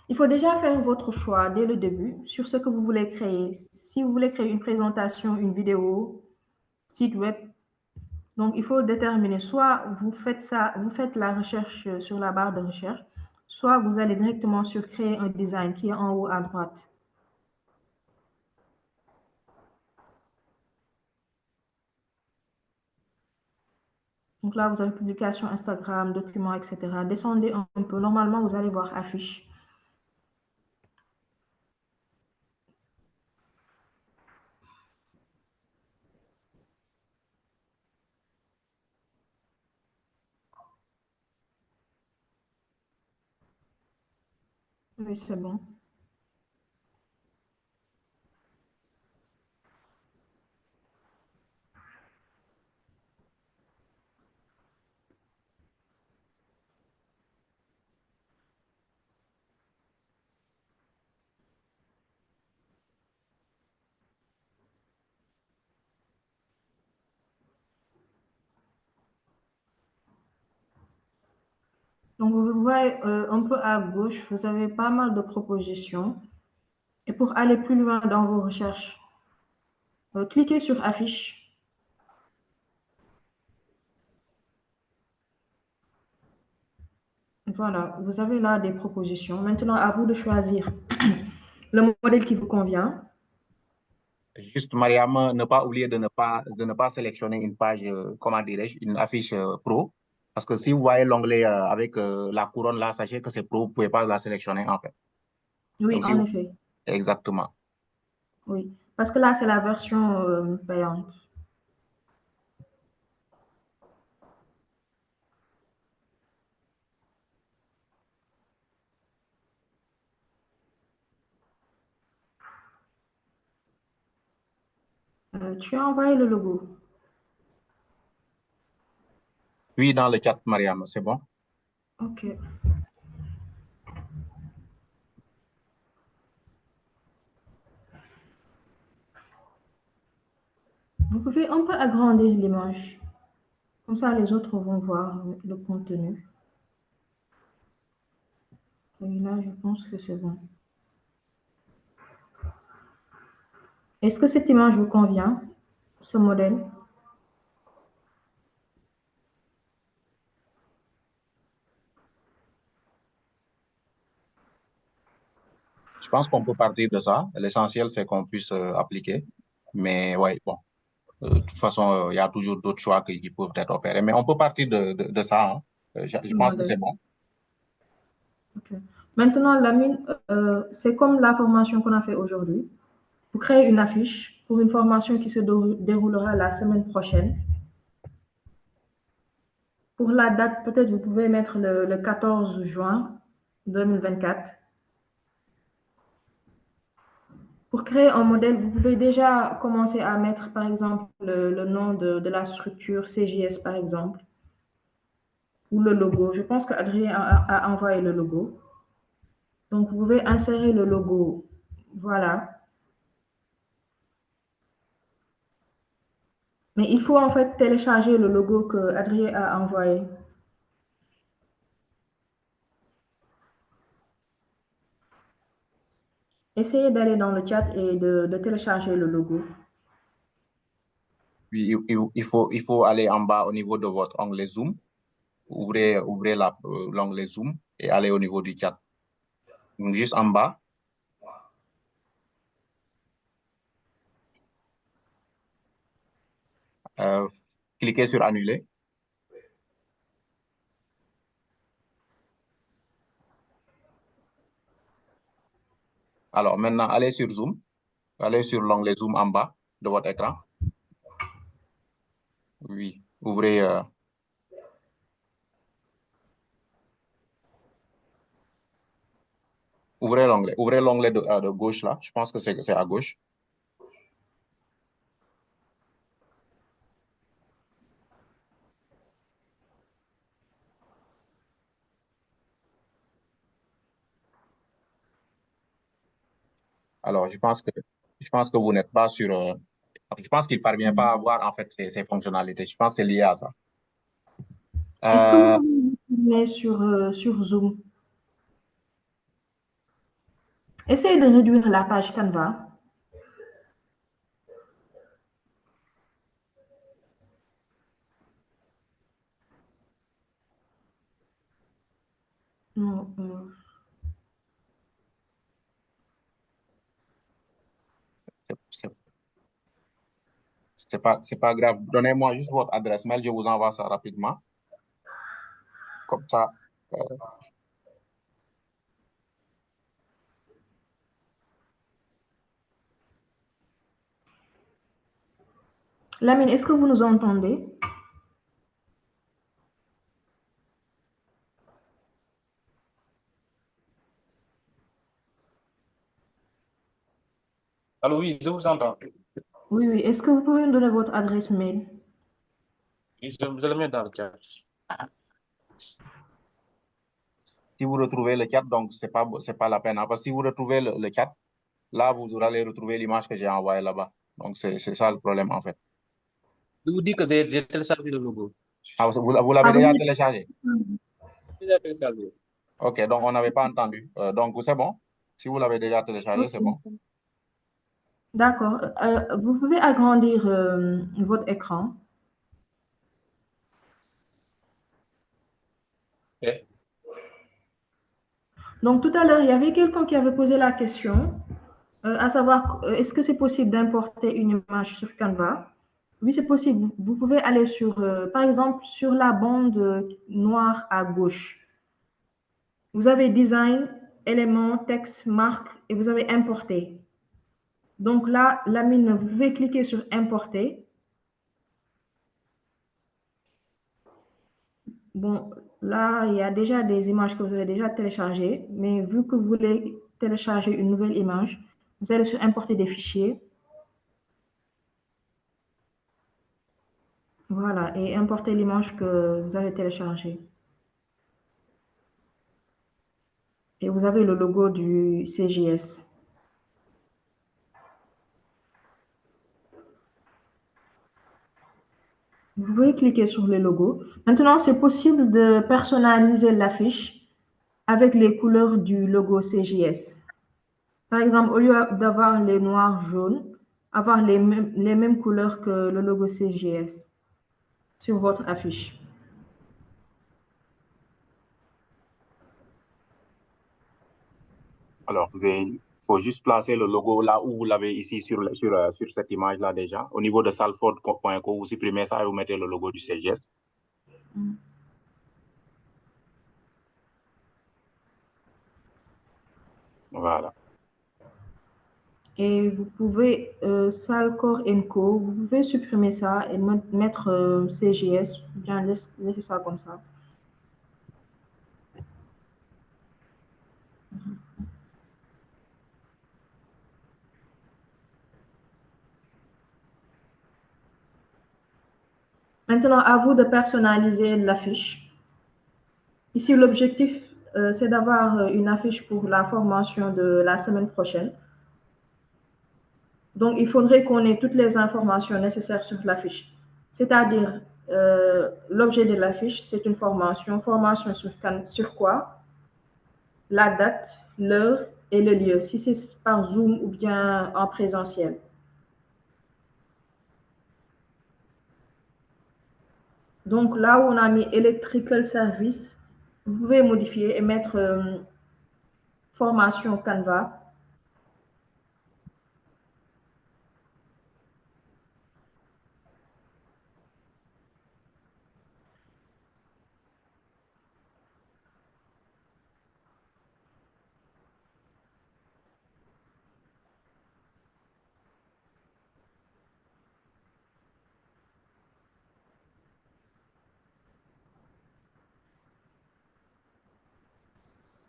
Il faut déjà faire votre choix dès le début sur ce que vous voulez créer. Si vous voulez créer une présentation, une vidéo, site web, donc il faut déterminer soit vous faites la recherche sur la barre de recherche, soit vous allez directement sur créer un design qui est en haut à droite. Donc là, vous avez publication Instagram, documents, etc. Descendez un peu. Normalement, vous allez voir affiche. Oui, c'est bon. Donc, vous voyez un peu à gauche, vous avez pas mal de propositions. Et pour aller plus loin dans vos recherches, cliquez sur Affiche. Voilà, vous avez là des propositions. Maintenant, à vous de choisir le modèle qui vous convient. Juste, Mariam, ne pas oublier de ne pas sélectionner une page, comment dirais-je, une affiche pro. Parce que si vous voyez l'onglet avec la couronne là, sachez que c'est pro, vous ne pouvez pas la sélectionner en fait. Oui, Donc, si en vous- effet. Exactement. Oui, parce que là, c'est la version payante. Tu as envoyé le logo. Oui, dans le chat, Mariam, c'est bon. OK. Vous pouvez un peu agrandir l'image. Comme ça, les autres vont voir le contenu. Et là, je pense que c'est bon. Est-ce que cette image vous convient, ce modèle? Je pense qu'on peut partir de ça. L'essentiel, c'est qu'on puisse appliquer. Mais ouais, bon, de toute façon, il y a toujours d'autres choix qui peuvent être opérés. Mais on peut partir de ça, hein. Je pense que c'est bon. OK. Maintenant, Lamine, c'est comme la formation qu'on a fait aujourd'hui. Vous créez une affiche pour une formation qui se déroulera la semaine prochaine. Pour la date, peut-être vous pouvez mettre le 14 juin 2024. Pour créer un modèle, vous pouvez déjà commencer à mettre, par exemple, le nom de la structure CJS, par exemple, ou le logo. Je pense qu'Adrien a envoyé le logo. Donc, vous pouvez insérer le logo. Voilà. Mais il faut en fait télécharger le logo que Adrien a envoyé. Essayez d'aller dans le chat et de télécharger le logo. Puis, il faut aller en bas au niveau de votre onglet Zoom. Ouvrez l'onglet Zoom et allez au niveau du chat. Donc, juste en bas. Cliquez sur Annuler. Alors, maintenant, allez sur Zoom. Allez sur l'onglet Zoom en bas de votre écran. Oui, ouvrez. Ouvrez l'onglet. Ouvrez l'onglet de gauche là. Je pense que c'est à gauche. Alors, je pense que vous n'êtes pas sur. Je pense qu'il ne parvient pas à voir en fait ces fonctionnalités. Je pense que c'est lié à ça. Est-ce que vous pouvez retourner sur Zoom? Essayez de réduire la page Canva. Non, C'est pas grave. Donnez-moi juste votre adresse mail, je vous envoie ça rapidement. Comme ça. Lamine, est-ce que vous nous entendez? Allô, oui, je vous entends. Oui, oui. Est-ce que vous pouvez nous donner votre adresse mail? Je le mets dans le chat. Si vous retrouvez le chat, donc c'est pas la peine, hein, parce que si vous retrouvez le chat, là, vous allez retrouver l'image que j'ai envoyée là-bas. Donc, c'est ça le problème, en fait. Je vous dis que j'ai téléchargé le logo. Ah, vous l'avez déjà téléchargé? Déjà téléchargé. OK, donc on n'avait pas entendu. Donc, c'est bon. Si vous l'avez déjà téléchargé, c'est bon. D'accord. Vous pouvez agrandir votre écran. Ok. Donc, tout à l'heure, il y avait quelqu'un qui avait posé la question, à savoir, est-ce que c'est possible d'importer une image sur Canva? Oui, c'est possible. Vous pouvez aller sur, par exemple, sur la bande noire à gauche. Vous avez design, éléments, texte, marque, et vous avez importer. Donc là, Lamine, vous pouvez cliquer sur importer. Bon, là, il y a déjà des images que vous avez déjà téléchargées, mais vu que vous voulez télécharger une nouvelle image, vous allez sur importer des fichiers. Voilà, et importer l'image que vous avez téléchargée. Et vous avez le logo du CJS. Vous pouvez cliquer sur le logo. Maintenant, c'est possible de personnaliser l'affiche avec les couleurs du logo CJS. Par exemple, au lieu d'avoir les noirs jaunes, avoir les mêmes couleurs que le logo CJS sur votre affiche. Alors, il faut juste placer le logo là où vous l'avez ici sur cette image-là déjà. Au niveau de salford.co, vous supprimez ça et vous mettez le logo du CGS. Voilà. Et vous pouvez, Salcore Co, vous pouvez supprimer ça et mettre CGS, ou bien laisser ça comme ça. Maintenant, à vous de personnaliser l'affiche. Ici, l'objectif, c'est d'avoir une affiche pour la formation de la semaine prochaine. Donc, il faudrait qu'on ait toutes les informations nécessaires sur l'affiche. C'est-à-dire, l'objet de l'affiche, c'est une formation. Formation sur quoi? La date, l'heure et le lieu, si c'est par Zoom ou bien en présentiel. Donc, là où on a mis Electrical Service, vous pouvez modifier et mettre formation Canva.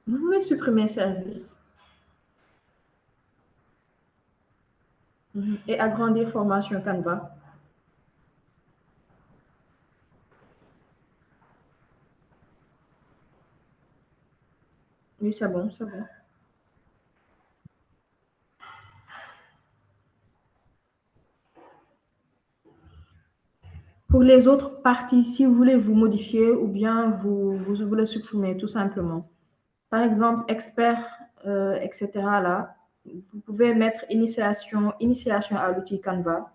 Vous pouvez supprimer service et agrandir formation Canva. Oui, c'est bon, c'est bon. Pour les autres parties, si vous voulez vous modifier ou bien vous voulez supprimer tout simplement. Par exemple, expert, etc. là, vous pouvez mettre initiation à l'outil Canva.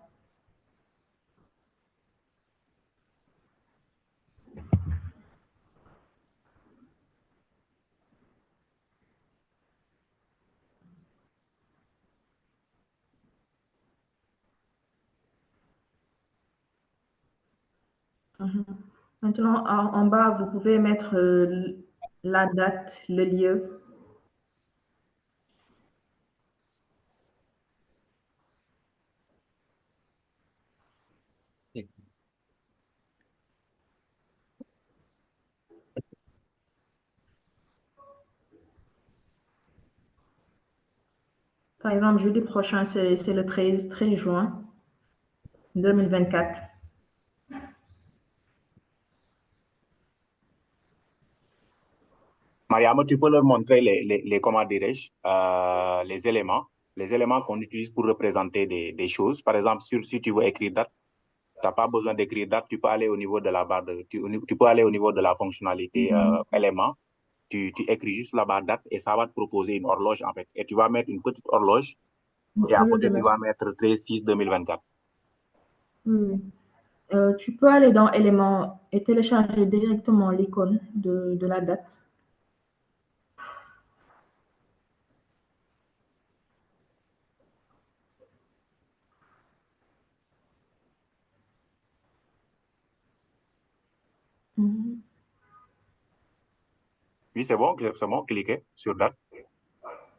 Maintenant, en bas, vous pouvez mettre la date, le lieu. Par exemple, jeudi prochain, c'est le 13 juin 2024. Mariama, tu peux leur montrer comment dirais-je, les éléments qu'on utilise pour représenter des choses. Par exemple, si tu veux écrire date, tu n'as pas besoin d'écrire date, tu peux aller au niveau de la barre tu peux aller au niveau de la fonctionnalité éléments tu écris juste là-bas date et ça va te proposer une horloge en fait. Et tu vas mettre une petite horloge et à côté, tu vas mettre 13/6/2024. Oui. Tu peux aller dans éléments et télécharger directement l'icône de la date. Mhm. Oui, c'est bon, cliquez sur date.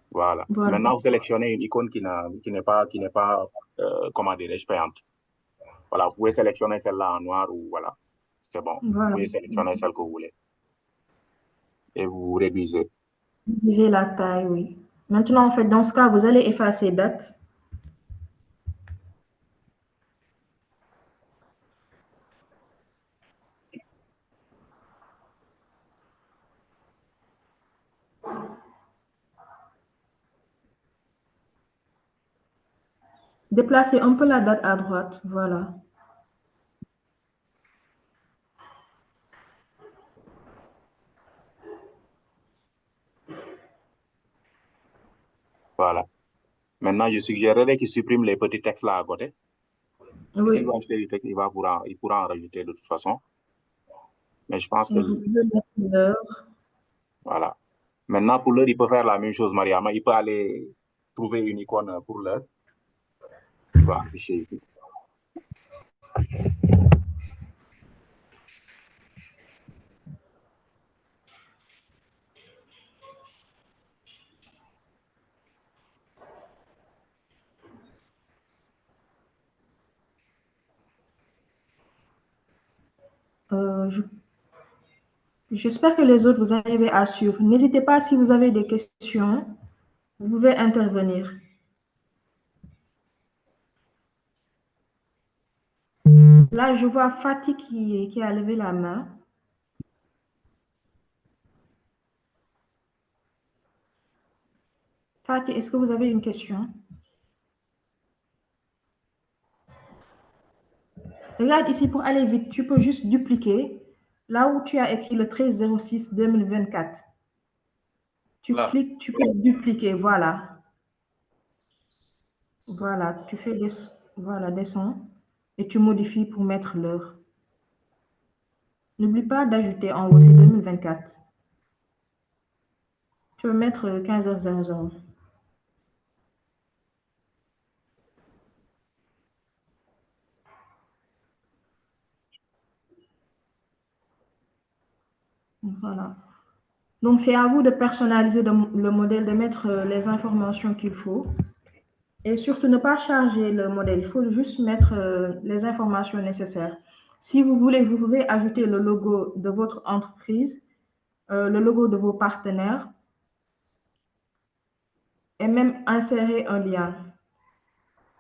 Voilà. Voilà. Maintenant, vous sélectionnez une icône qui n'est pas, comment dirais-je, payante. Voilà, vous pouvez sélectionner celle-là en noir ou voilà. C'est bon. Vous Voilà. pouvez sélectionner celle que vous voulez. Et vous réduisez. Réduisez la taille, oui. Maintenant, en fait, dans ce cas, vous allez effacer date. Déplacez un peu la date à droite, voilà. Voilà. Maintenant, je suggérerais qu'il supprime les petits textes là à côté. Oui. S'il doit ajouter du texte, il pourra en rajouter de toute façon. Mais je pense que... Vous pouvez mettre l'heure. Voilà. Maintenant, pour l'heure, il peut faire la même chose, Mariama. Il peut aller trouver une icône pour l'heure. Il va afficher ici. J'espère que les autres, vous arrivez à suivre. N'hésitez pas, si vous avez des questions, vous pouvez intervenir. Là, je vois Fatih qui a levé la main. Fatih, est-ce que vous avez une question? Regarde ici, pour aller vite, tu peux juste dupliquer là où tu as écrit le 13/06/2024. Tu Là. cliques, tu peux dupliquer, voilà. Voilà, tu fais voilà, descends et tu modifies pour mettre l'heure. N'oublie pas d'ajouter en haut, c'est 2024. Tu peux mettre 15h00. Voilà. Donc, c'est à vous de personnaliser le modèle, de mettre les informations qu'il faut. Et surtout, ne pas charger le modèle. Il faut juste mettre les informations nécessaires. Si vous voulez, vous pouvez ajouter le logo de votre entreprise, le logo de vos partenaires et même insérer un lien.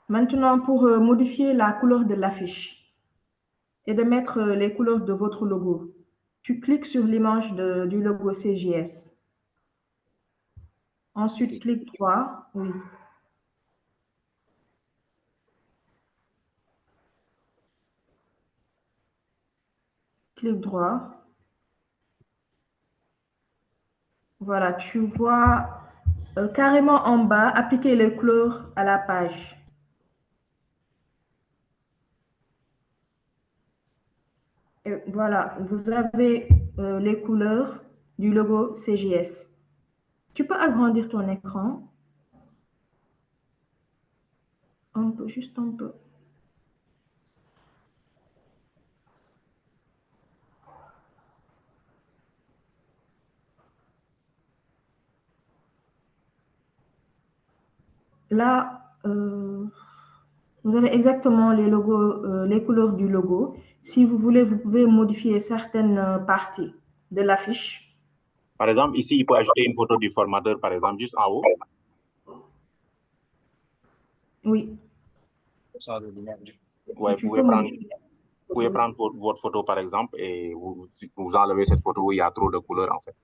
Maintenant, pour modifier la couleur de l'affiche et de mettre les couleurs de votre logo, tu cliques sur l'image du logo CGS. Ensuite, clic droit. Oui. Clic droit. Voilà, tu vois carrément en bas, appliquer les couleurs à la page. Et voilà, vous avez les couleurs du logo CGS. Tu peux agrandir ton écran. Un peu, juste un peu. Là, vous avez exactement les logos, les couleurs du logo. Si vous voulez, vous pouvez modifier certaines parties de l'affiche. Par exemple, ici, il peut ajouter une photo du formateur, par exemple, juste en haut. Oui. Ouais, vous pouvez prendre votre photo, par exemple, et vous enlevez cette photo où il y a trop de couleurs, en fait.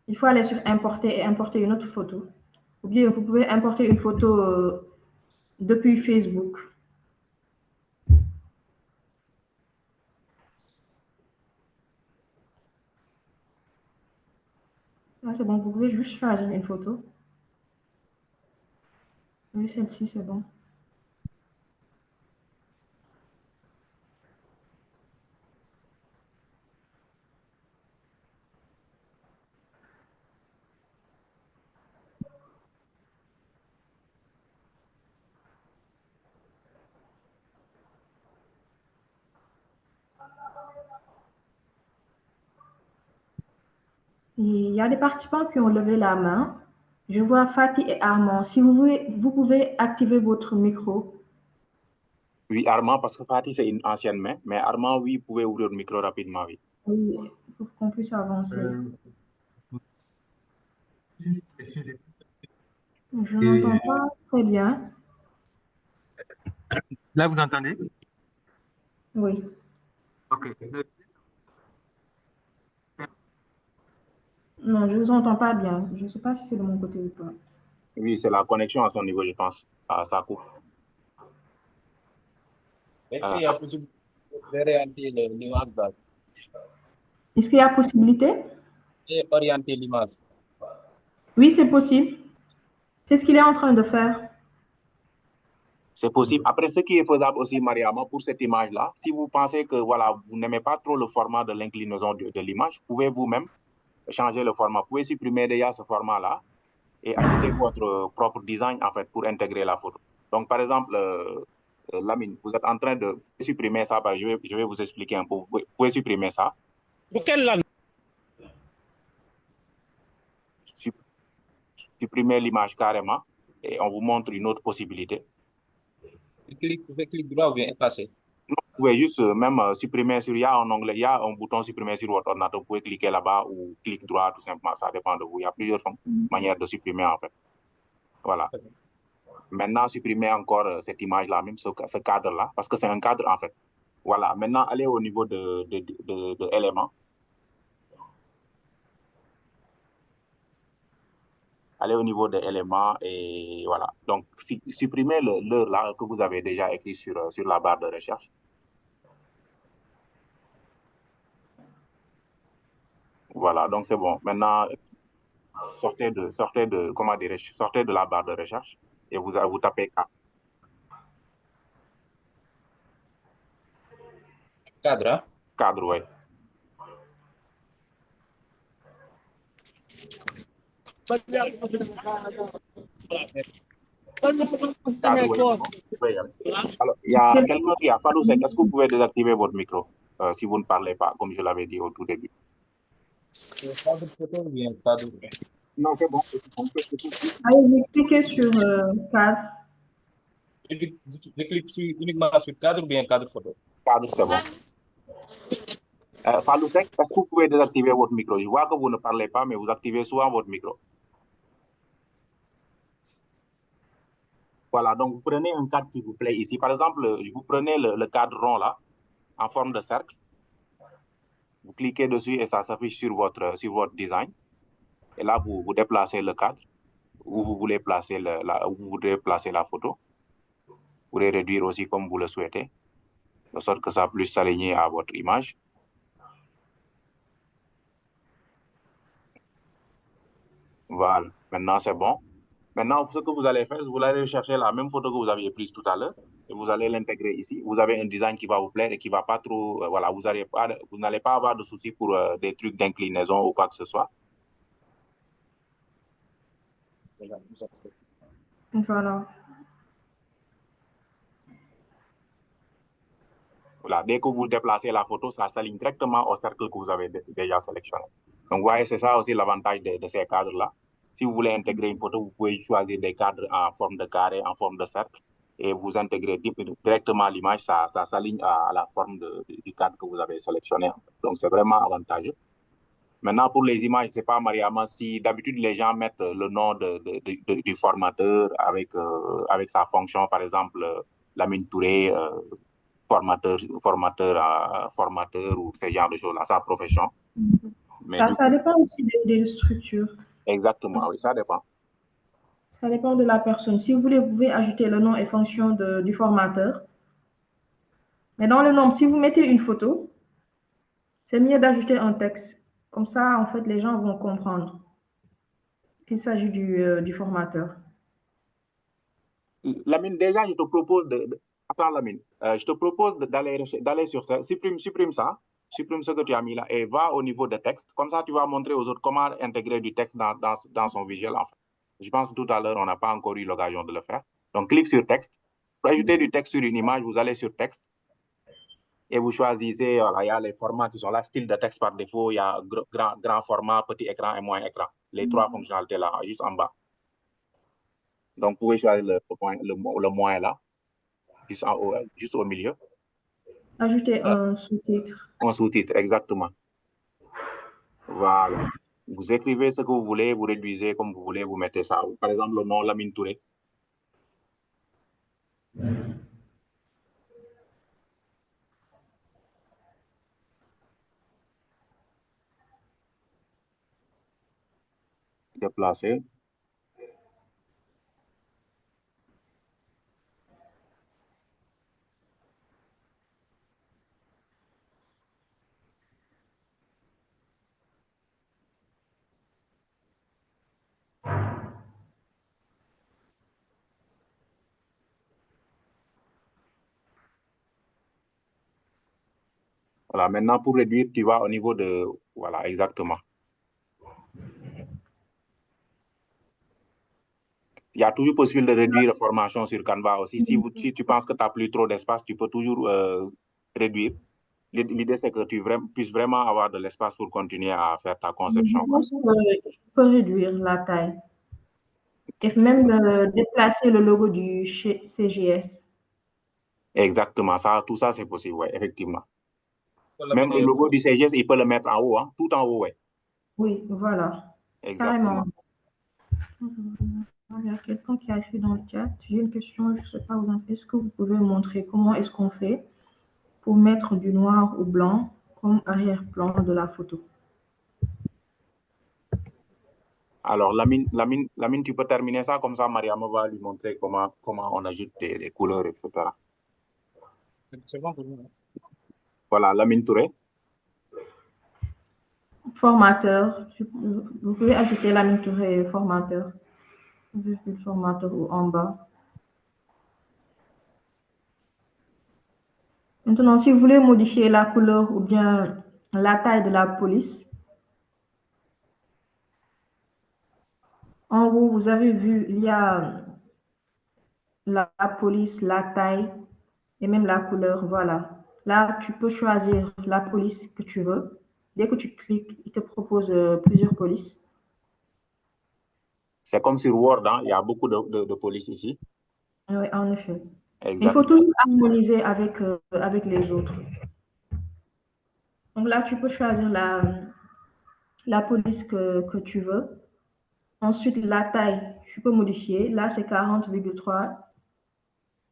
Il faut aller sur importer et importer une autre photo. Ou bien, vous pouvez importer une photo depuis Facebook. Ah, c'est bon, vous pouvez juste choisir une photo. Oui, celle-ci, c'est bon. Et il y a des participants qui ont levé la main. Je vois Fatih et Armand. Si vous pouvez activer votre micro. Oui, Armand, parce que Fatih, c'est une ancienne main, mais Armand, oui, vous pouvez ouvrir le micro rapidement, oui. Oui, pour qu'on puisse avancer. Je n'entends pas très bien. Là, vous entendez? Oui. Ok. Non, je ne vous entends pas bien. Je ne sais pas si c'est de mon côté ou pas. Oui, c'est la connexion à son niveau, je pense. Ça coupe. Est-ce qu'il y a possibilité de réorienter l'image là Est-ce qu'il y a possibilité? et orienter l'image? Oui, c'est possible. C'est ce qu'il est en train de faire. C'est possible. Après, ce qui est faisable aussi, Mariama, pour cette image-là, si vous pensez que voilà, vous n'aimez pas trop le format de l'inclinaison de l'image, vous pouvez vous-même changer le format. Vous pouvez supprimer déjà ce format-là et ajouter votre propre design, en fait, pour intégrer la photo. Donc, par exemple, Lamine, vous êtes en train de supprimer ça. Je vais vous expliquer un peu. Vous pouvez supprimer ça. Supprimer l'image carrément et on vous montre une autre possibilité. Clic droit ou bien effacer? Vous pouvez juste même supprimer il y a un onglet, il y a un bouton supprimer sur votre ordinateur. Vous pouvez cliquer là-bas ou clic droit, tout simplement. Ça dépend de vous. Il y a plusieurs manières de supprimer, en fait. Voilà. Maintenant, supprimer encore cette image-là, même ce cadre-là, parce que c'est un cadre, en fait. Voilà. Maintenant, allez au niveau de éléments. Allez au niveau des éléments et voilà. Donc, supprimez l'heure là que vous avez déjà écrit sur la barre de recherche. Voilà, donc c'est bon. Maintenant, sortez de la barre de recherche et vous tapez Cadre, hein? cadre, ouais. Cadre, ouais, c'est bon. Oui, alors, il y a quelqu'un qui a fallu, est-ce que vous pouvez désactiver votre micro si vous ne parlez pas, comme je l'avais dit au tout début? Cadre photo ou bien cadre? Non, c'est bon. Allez, cliquez sur cadre. Je clique uniquement sur cadre ou bien cadre photo? Cadre, c'est bon. Falousek, est-ce que vous pouvez désactiver votre micro? Je vois que vous ne parlez pas, mais vous activez souvent votre micro. Voilà, donc vous prenez un cadre qui vous plaît ici. Par exemple, vous prenez le cadre rond là, en forme de cercle. Vous cliquez dessus et ça s'affiche sur votre design. Et là, vous déplacez le cadre où vous voulez placer où vous voudrez placer la photo. Vous pourrez réduire aussi comme vous le souhaitez, de sorte que ça puisse s'aligner à votre image. Voilà, maintenant c'est bon. Maintenant, ce que vous allez faire, vous allez chercher la même photo que vous aviez prise tout à l'heure et vous allez l'intégrer ici. Vous avez un design qui va vous plaire et qui va pas trop, voilà, vous n'allez pas avoir de soucis pour des trucs d'inclinaison ou quoi que ce soit. Voilà. Voilà, dès que vous déplacez la photo, ça s'aligne directement au cercle que vous avez déjà sélectionné. Donc, vous voyez, c'est ça aussi l'avantage de ces cadres-là. Si vous voulez intégrer une photo, vous pouvez choisir des cadres en forme de carré, en forme de cercle, et vous intégrez directement l'image, ça s'aligne à la forme du cadre que vous avez sélectionné. Donc, c'est vraiment avantageux. Maintenant, pour les images, je ne sais pas, Mariama, si d'habitude les gens mettent le nom du formateur avec sa fonction, par exemple, Lamine Touré, formateur ou ce genre de choses-là, sa profession. Mais Ça dépend aussi des structures. Exactement, oui, ça dépend. Ça dépend de la personne. Si vous voulez, vous pouvez ajouter le nom et fonction du formateur. Mais dans le nom, si vous mettez une photo, c'est mieux d'ajouter un texte. Comme ça, en fait, les gens vont comprendre. qu'il s'agit du formateur. Lamine, déjà, je te propose Attends, Lamine. Je te propose d'aller sur ça. Supprime ça. Supprime ce que tu as mis là et va au niveau de texte. Comme ça, tu vas montrer aux autres comment intégrer du texte dans son visuel. En fait. Je pense que tout à l'heure, on n'a pas encore eu l'occasion de le faire. Donc, clique sur texte. Pour ajouter du texte sur une image, vous allez sur texte. Et vous choisissez, voilà, il y a les formats qui sont là, style de texte par défaut, il y a grand format, petit écran et moyen écran. Les trois fonctionnalités là, juste en bas. Donc, vous pouvez choisir le moyen là, juste au milieu. Ajouter un sous-titre. Un sous-titre, exactement. Voilà. Vous écrivez ce que vous voulez, vous réduisez comme vous voulez, vous mettez ça. Par exemple, le nom Lamine Touré. Déplacer. Voilà, maintenant pour réduire, tu vas au niveau de... Voilà, exactement. Il y a toujours possible de réduire la formation sur Canva aussi. Si tu penses que tu n'as plus trop d'espace, tu peux toujours réduire. L'idée, c'est que tu puisses vraiment avoir de l'espace pour continuer à faire ta conception. Je pense qu'il peut réduire la taille. Et même déplacer le logo du CGS. Exactement, tout ça, c'est possible, oui, effectivement. Même le logo du CGS, il peut le mettre en haut, hein, tout en haut, oui. Oui, voilà. Exactement. Il y a quelqu'un qui a écrit dans le chat. J'ai une question, je ne sais pas, est-ce que vous pouvez montrer comment est-ce qu'on fait pour mettre du noir ou blanc comme arrière-plan de la photo? Alors, Lamine, tu peux terminer ça, comme ça, Mariam va lui montrer comment on ajoute les couleurs, etc. C'est bon pour nous. Voilà, Lamine Touré. Formateur. Vous pouvez ajouter Lamine Touré formateur. Formateur ou en bas. Maintenant, si vous voulez modifier la couleur ou bien la taille de la police, en haut, vous avez vu, il y a la police, la taille et même la couleur. Voilà. Là, tu peux choisir la police que tu veux. Dès que tu cliques, il te propose plusieurs polices. C'est comme sur Word, hein? Il y a beaucoup de polices ici. Oui, en effet. Exactement. Il faut toujours harmoniser avec les autres. Donc là, tu peux choisir la police que tu veux. Ensuite, la taille, tu peux modifier. Là, c'est 40,3.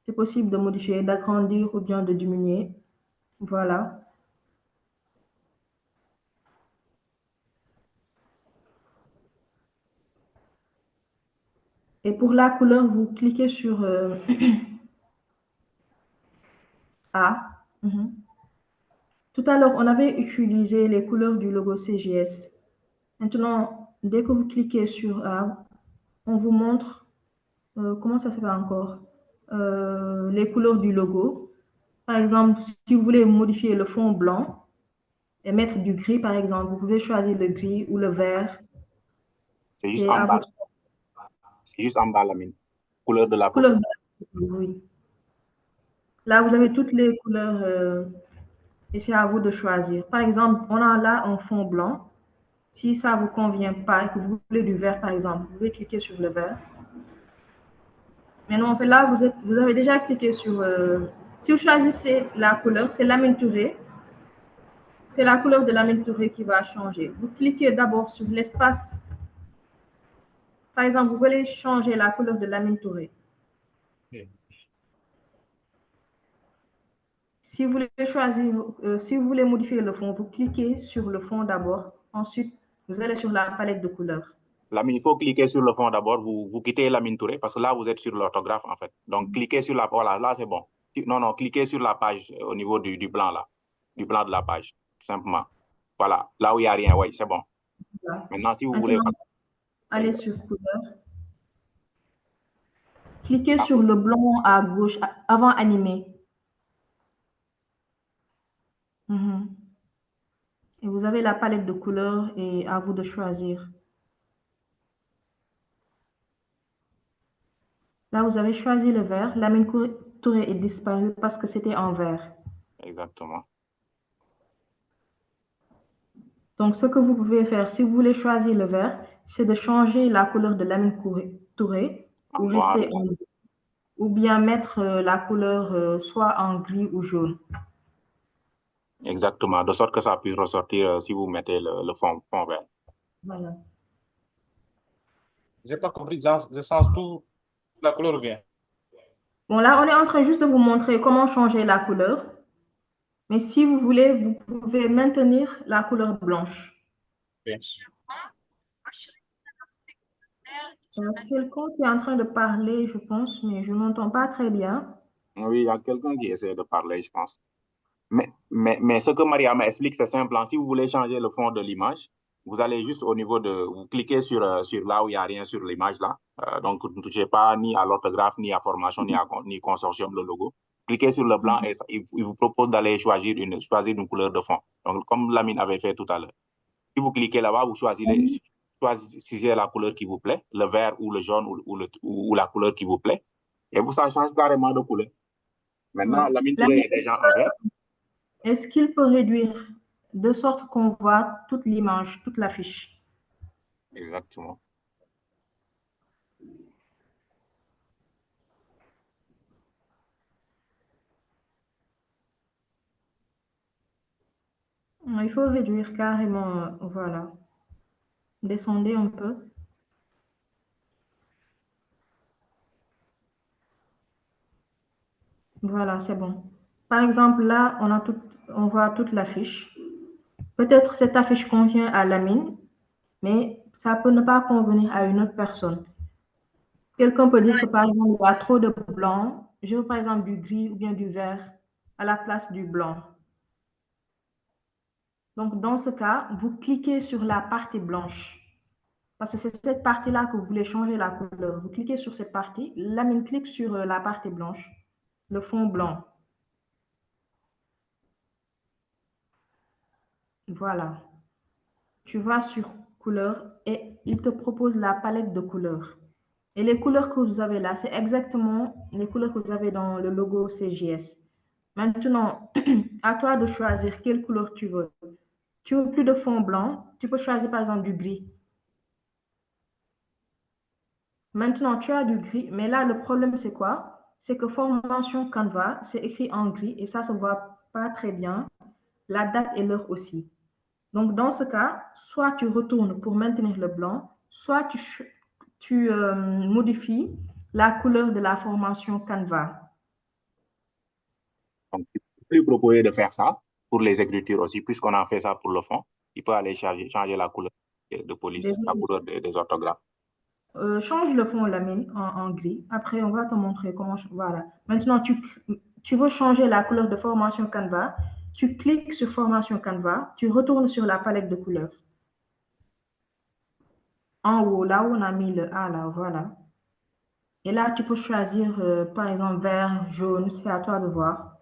C'est possible de modifier, d'agrandir ou bien de diminuer. Voilà. Et pour la couleur, vous cliquez sur A. Tout à l'heure, on avait utilisé les couleurs du logo CGS. Maintenant, dès que vous cliquez sur A, on vous montre comment ça se fait encore les couleurs du logo. Par exemple, si vous voulez modifier le fond blanc et mettre du gris, par exemple, vous pouvez choisir le gris ou le vert. C'est juste en bas. C'est juste en bas, Lamine. Couleur de la photo. Couleur de la photo, oui. Là, vous avez toutes les couleurs et c'est à vous de choisir. Par exemple, on a là un fond blanc. Si ça ne vous convient pas et que vous voulez du vert, par exemple, vous pouvez cliquer sur le vert. Maintenant, en fait, là, vous avez déjà cliqué sur... si vous choisissez la couleur, c'est Lamine Touré. C'est la couleur de Lamine Touré qui va changer. Vous cliquez d'abord sur l'espace. Par exemple, vous voulez changer la couleur de Lamine Touré. Si vous voulez choisir, si vous voulez modifier le fond, vous cliquez sur le fond d'abord. Ensuite, vous allez sur la palette de couleurs. Lamine, il faut cliquer sur le fond d'abord. Vous quittez Lamine Touré parce que là, vous êtes sur l'orthographe, en fait. Donc, cliquez sur la... Voilà, là, c'est bon. Non, cliquez sur la page au niveau du blanc, là. Du blanc de la page, tout simplement. Voilà, là où il n'y a rien, oui, c'est bon. Voilà. Maintenant, si vous voulez... allez sur couleur. Cliquez Ah, sur le blanc à gauche avant animer. Mhm. Et vous avez la palette de couleurs et à vous de choisir. Là, vous avez choisi le vert. Lamine Touré est disparu parce que c'était en vert. exactement. Donc, ce que vous pouvez faire, si vous voulez choisir le vert, c'est de changer la couleur de Lamine Touré En ou noir. rester ou bien mettre la couleur soit en gris ou jaune. Exactement, de sorte que ça puisse ressortir si vous mettez le fond vert. Voilà. J'ai pas compris, je sens tout, la couleur vient. Bon, là, on est en train juste de vous montrer comment changer la couleur. Mais si vous voulez, vous pouvez maintenir la couleur blanche. Bien. Il y a quelqu'un qui est en train de parler, je pense, mais je n'entends pas très bien. Oui, il y a quelqu'un qui essaie de parler, je pense. Mais ce que Mariam explique, c'est simple, hein. Si vous voulez changer le fond de l'image, vous allez juste au niveau de... Vous cliquez sur là où il n'y a rien sur l'image, là. Donc, vous ne touchez pas ni à l'orthographe, ni à formation, ni consortium, le logo. Cliquez sur le blanc et il vous propose d'aller choisir une couleur de fond. Donc, comme Lamine avait fait tout à l'heure. Si vous cliquez là-bas, vous choisissez la couleur qui vous plaît, le vert ou le jaune ou la couleur qui vous plaît. Et vous, ça change carrément de couleur. Maintenant, Ouais. Lamine Touré est déjà en vert. Est-ce qu'il peut réduire de sorte qu'on voit toute l'image, toute l'affiche? Exactement. Il faut réduire carrément, voilà. Descendez un peu. Voilà, c'est bon. Par exemple, là, on voit toute l'affiche. Peut-être cette affiche convient à Lamine, mais ça peut ne pas convenir à une autre personne. Quelqu'un peut dire que, par exemple, il y a trop de blanc. Je veux, par exemple, du gris ou bien du vert à la place du blanc. Donc, dans ce cas, vous cliquez sur la partie blanche. Parce que c'est cette partie-là que vous voulez changer la couleur. Vous cliquez sur cette partie. Lamine clique sur la partie blanche, le fond blanc. Voilà. Tu vas sur couleur et il te propose la palette de couleurs. Et les couleurs que vous avez là, c'est exactement les couleurs que vous avez dans le logo CGS. Maintenant, à toi de choisir quelle couleur tu veux. Tu veux plus de fond blanc, tu peux choisir par exemple du gris. Maintenant, tu as du gris, mais là, le problème, c'est quoi? C'est que formation Canva, c'est écrit en gris et ça se voit pas très bien. La date et l'heure aussi. Donc, dans ce cas, soit tu retournes pour maintenir le blanc, soit tu modifies la couleur de la formation Canva. Donc, il peut lui proposer de faire ça pour les écritures aussi, puisqu'on a fait ça pour le fond. Il peut aller changer la couleur de police, la couleur des orthographes. Change le fond Lamine en gris. Après, on va te montrer comment. Voilà. Maintenant, tu veux changer la couleur de formation Canva. Tu cliques sur formation Canva. Tu retournes sur la palette de couleurs. En haut, là où on a mis le A, là, voilà. Et là, tu peux choisir, par exemple, vert, jaune. C'est à toi de voir.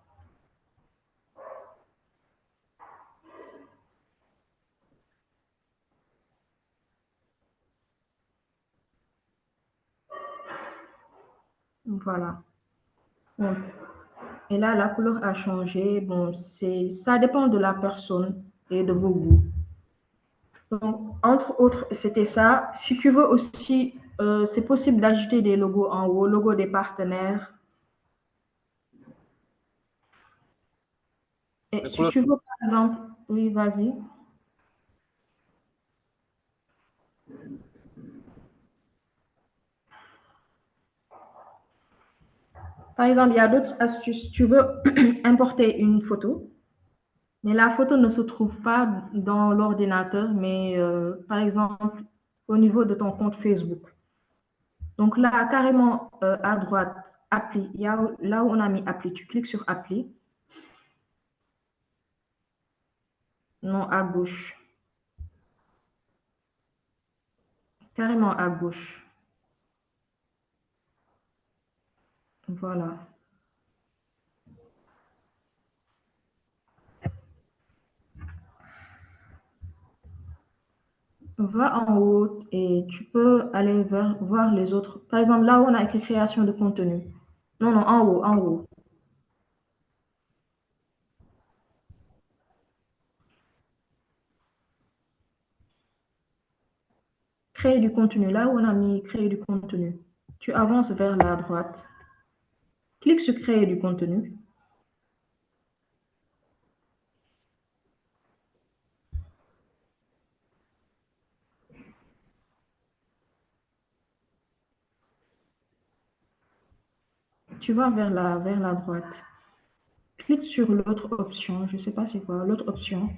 Voilà. Donc, et là, la couleur a changé. Bon, ça dépend de la personne et de vos goûts. Donc, entre autres, c'était ça. Si tu veux aussi, c'est possible d'ajouter des logos en haut, logo des partenaires. Et Les si couleurs, tu veux, par exemple, oui, vas-y. Par exemple, il y a d'autres astuces. Tu veux importer une photo, mais la photo ne se trouve pas dans l'ordinateur, mais par exemple, au niveau de ton compte Facebook. Donc là, carrément à droite, appli. Il y a, là où on a mis appli, tu cliques sur appli. Non, à gauche. carrément à gauche. Voilà. Va en haut et tu peux aller voir les autres. Par exemple, là où on a écrit création de contenu. Non, non, en haut, en haut. Créer du contenu. Là où on a mis créer du contenu. Tu avances vers la droite. Clique sur créer du contenu. Tu vas vers la droite. Clique sur l'autre option. Je ne sais pas c'est quoi, l'autre option.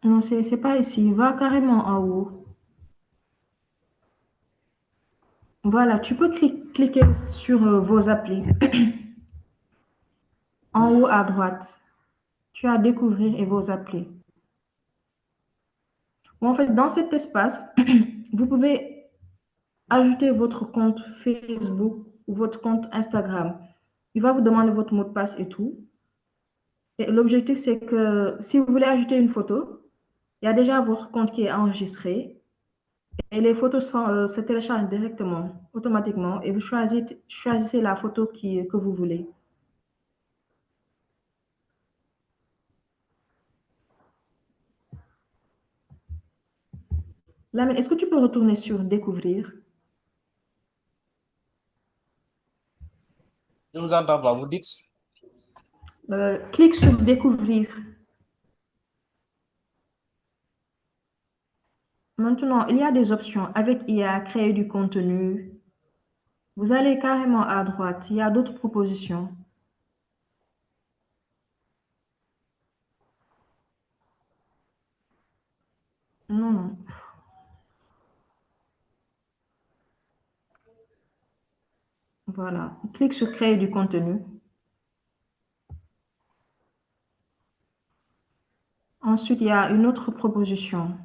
Non, c'est pas ici. Va carrément en haut. Voilà, tu peux cliquer sur vos applis. En haut à droite, tu as découvrir et vos applis. Bon, en fait, dans cet espace, vous pouvez ajouter votre compte Facebook ou votre compte Instagram. Il va vous demander votre mot de passe et tout. Et l'objectif, c'est que si vous voulez ajouter une photo, il y a déjà votre compte qui est enregistré et les photos se téléchargent directement, automatiquement, et vous choisissez la photo que vous voulez. Lamine, est-ce que tu peux retourner sur Découvrir? Je vous entends pas, vous dites? Clique sur Découvrir. Maintenant, il y a des options avec IA, créer du contenu. Vous allez carrément à droite. Il y a d'autres propositions. Non, non. Voilà. Clique sur créer du contenu. Ensuite, il y a une autre proposition.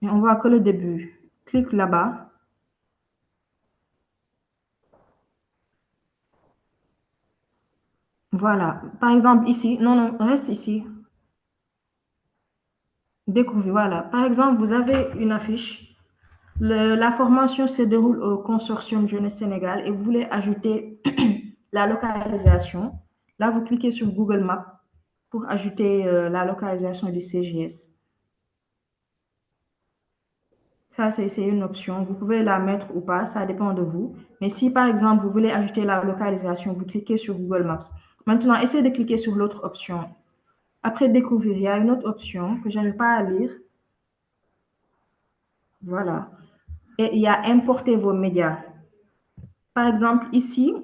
Mais on voit que le début. Clique là-bas. Voilà. Par exemple, ici. Non, non, reste ici. Découvrir. Voilà. Par exemple, vous avez une affiche. La formation se déroule au Consortium Jeunesse Sénégal et vous voulez ajouter la localisation. Là, vous cliquez sur Google Maps pour ajouter la localisation du CGS. Ça, c'est une option. Vous pouvez la mettre ou pas, ça dépend de vous. Mais si, par exemple, vous voulez ajouter la localisation, vous cliquez sur Google Maps. Maintenant, essayez de cliquer sur l'autre option. Après découvrir, il y a une autre option que je n'arrive pas à lire. Voilà. Et il y a importer vos médias. Par exemple, ici,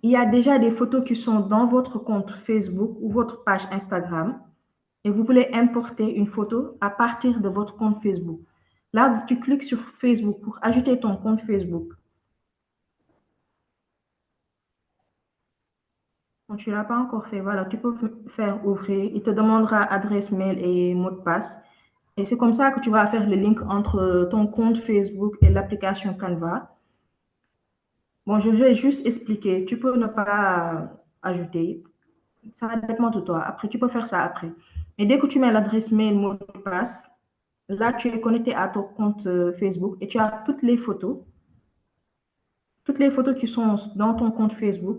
il y a déjà des photos qui sont dans votre compte Facebook ou votre page Instagram et vous voulez importer une photo à partir de votre compte Facebook. Là, tu cliques sur Facebook pour ajouter ton compte Facebook. Quand tu ne l'as pas encore fait, voilà, tu peux faire ouvrir. Il te demandera adresse mail et mot de passe. Et c'est comme ça que tu vas faire le link entre ton compte Facebook et l'application Canva. Bon, je vais juste expliquer. Tu peux ne pas ajouter. Ça dépend de toi. Après, tu peux faire ça après. Mais dès que tu mets l'adresse mail, mot de passe, là, tu es connecté à ton compte Facebook et tu as toutes les photos. Toutes les photos qui sont dans ton compte Facebook,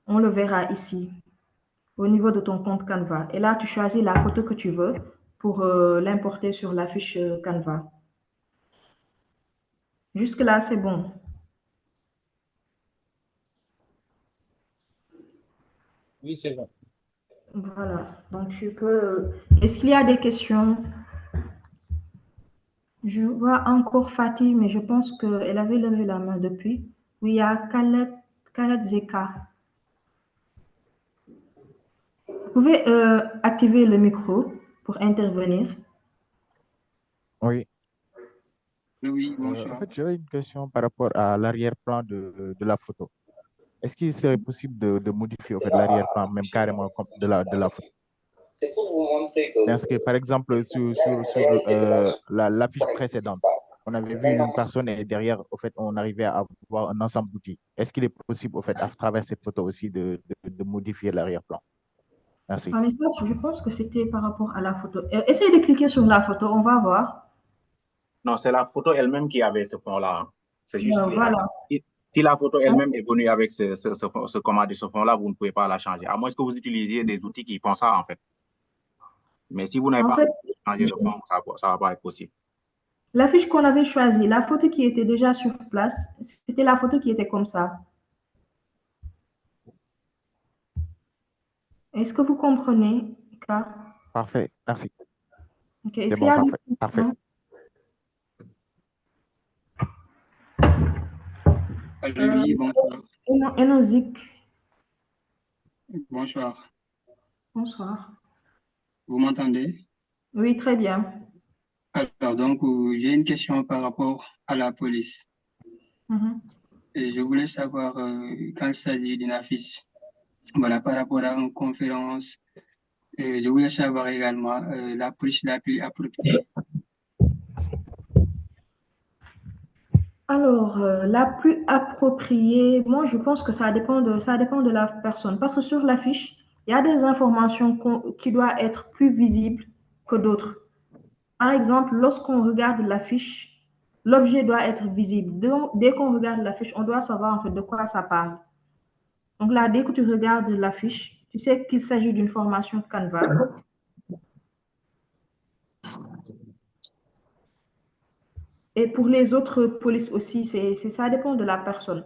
on le verra ici, au niveau de ton compte Canva. Et là, tu choisis la photo que tu veux pour l'importer sur la fiche Canva. Jusque-là, c'est bon. Oui, c'est bon. Voilà. Donc, tu peux... Est-ce qu'il y a des questions? Je vois encore Fatih, mais je pense qu'elle avait levé la main depuis. Oui, il y a Khaled Zeka. pouvez activer le micro pour intervenir? Oui. Oui, En bonsoir. fait, j'avais une question par rapport à l'arrière-plan de la photo. Est-ce qu'il serait possible de modifier en fait, l'arrière-plan, même carrément comme de la photo? C'est pour vous montrer que Parce que, par exemple, sur l'affiche précédente, on avait vu une personne et derrière, au fait, on arrivait à avoir un ensemble d'outils. Est-ce qu'il est possible, au fait, à travers cette photo aussi, de modifier l'arrière-plan? Merci. Ah, mais ça, je pense que c'était par rapport à la photo. Essayez de cliquer sur la photo, on va voir. Non, c'est la photo elle-même qui avait ce fond-là, hein. C'est juste Voilà. si la photo elle-même est venue avec ce commande de ce fond-là, vous ne pouvez pas la changer. À moins que vous utilisiez des outils qui font ça, en fait. Mais si vous n'avez En pas fait, changé le fond, ça ne va pas être possible. l'affiche qu'on avait choisie, la photo qui était déjà sur place, c'était la photo qui était comme ça. Est-ce que vous comprenez, K? Parfait, merci. Ok, C'est est-ce qu'il bon, y a des parfait. questions? Allô, oui, bonsoir. Enozik, Bonsoir. bonsoir. Vous m'entendez? Oui, très bien. Alors, donc, j'ai une question par rapport à la police. Mhm. Et je voulais savoir, quand il s'agit d'une affiche, voilà, par rapport à une conférence, je voulais savoir également la police la plus appropriée. Alors, la plus appropriée, moi, je pense que ça dépend de la personne. Parce que sur l'affiche, il y a des informations qui doivent être plus visibles que d'autres. Par exemple, lorsqu'on regarde l'affiche, l'objet doit être visible. Donc, dès qu'on regarde l'affiche, on doit savoir en fait de quoi ça parle. Donc là, dès que tu regardes l'affiche, tu sais qu'il s'agit d'une formation Canva. Et pour les autres polices aussi, ça dépend de la personne.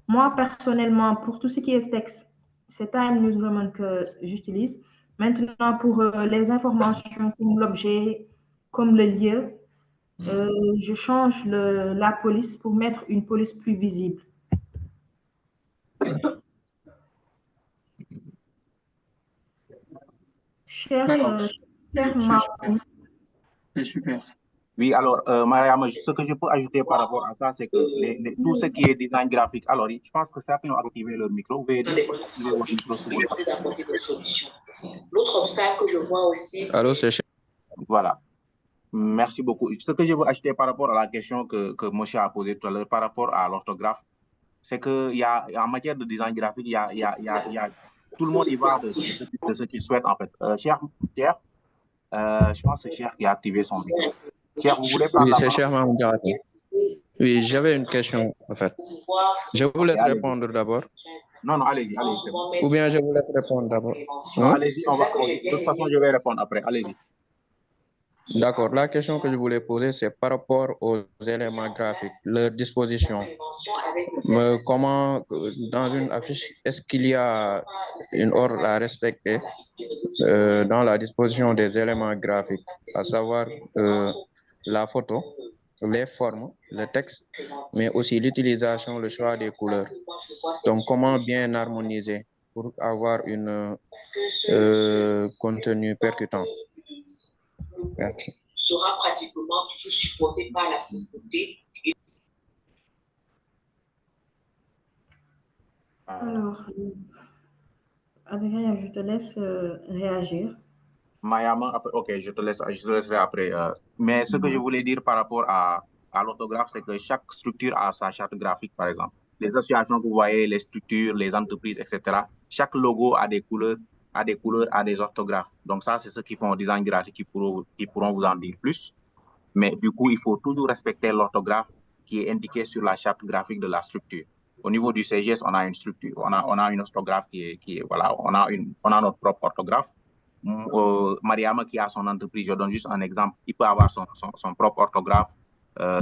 Moi, personnellement, pour tout ce qui est texte, c'est Time News Roman que j'utilise. Maintenant, pour les informations comme l'objet, comme le lieu, je change la police pour mettre une police plus visible. Cher, Alors, cher c'est Marco, c'est super. Oui, alors, Mariam, ce que je peux ajouter par rapport à ça, c'est que tout ce qui est design graphique, alors, je pense que certains ont activé leur micro. Vous pouvez des activer votre micro si vous voulez. d'apporter des solutions. L'autre obstacle que je vois aussi, Allô, c'est Voilà. Merci beaucoup. Ce que je veux ajouter par rapport à la question que Moshe a posée tout à l'heure, par rapport à l'orthographe, c'est qu'en matière de design graphique, tout le monde y va de ce qu'il souhaite, en fait. Cher, je pense que c'est Cher qui a activé son micro. Cher, vous voulez prendre Oui, la c'est parole? cher, Mme Diarra. Oui, j'avais une question, en fait. Je vous laisse Allez-y. répondre d'abord. Non, allez-y, c'est bon. Ou bien je vous laisse répondre d'abord. Non, allez-y, de toute façon, je vais répondre après. Allez-y. D'accord. La question que je voulais poser, c'est par rapport aux éléments graphiques, leur disposition. Comment, dans une affiche, est-ce qu'il y a une ordre à respecter dans la disposition des éléments graphiques, à savoir la photo, les formes, le texte, mais aussi l'utilisation, le choix des couleurs. Donc, comment bien harmoniser pour avoir un contenu percutant? Merci. Sera pratiquement toujours supporté par la communauté. alors, Adrien, je te laisse réagir. Mayama, ok, je te laisserai après. Mais ce que je voulais dire par rapport à l'orthographe, c'est que chaque structure a sa charte graphique, par exemple. Les associations que vous voyez, les structures, les entreprises, etc. Chaque logo a des couleurs, a des orthographes. Donc ça, c'est ce qui font au design graphique qui pourront vous en dire plus. Mais du coup, il faut toujours respecter l'orthographe qui est indiquée sur la charte graphique de la structure. Au niveau du CGS, on a une structure, on a une orthographe voilà, on a notre propre orthographe. Mariama qui a son entreprise, je donne juste un exemple, il peut avoir son propre orthographe,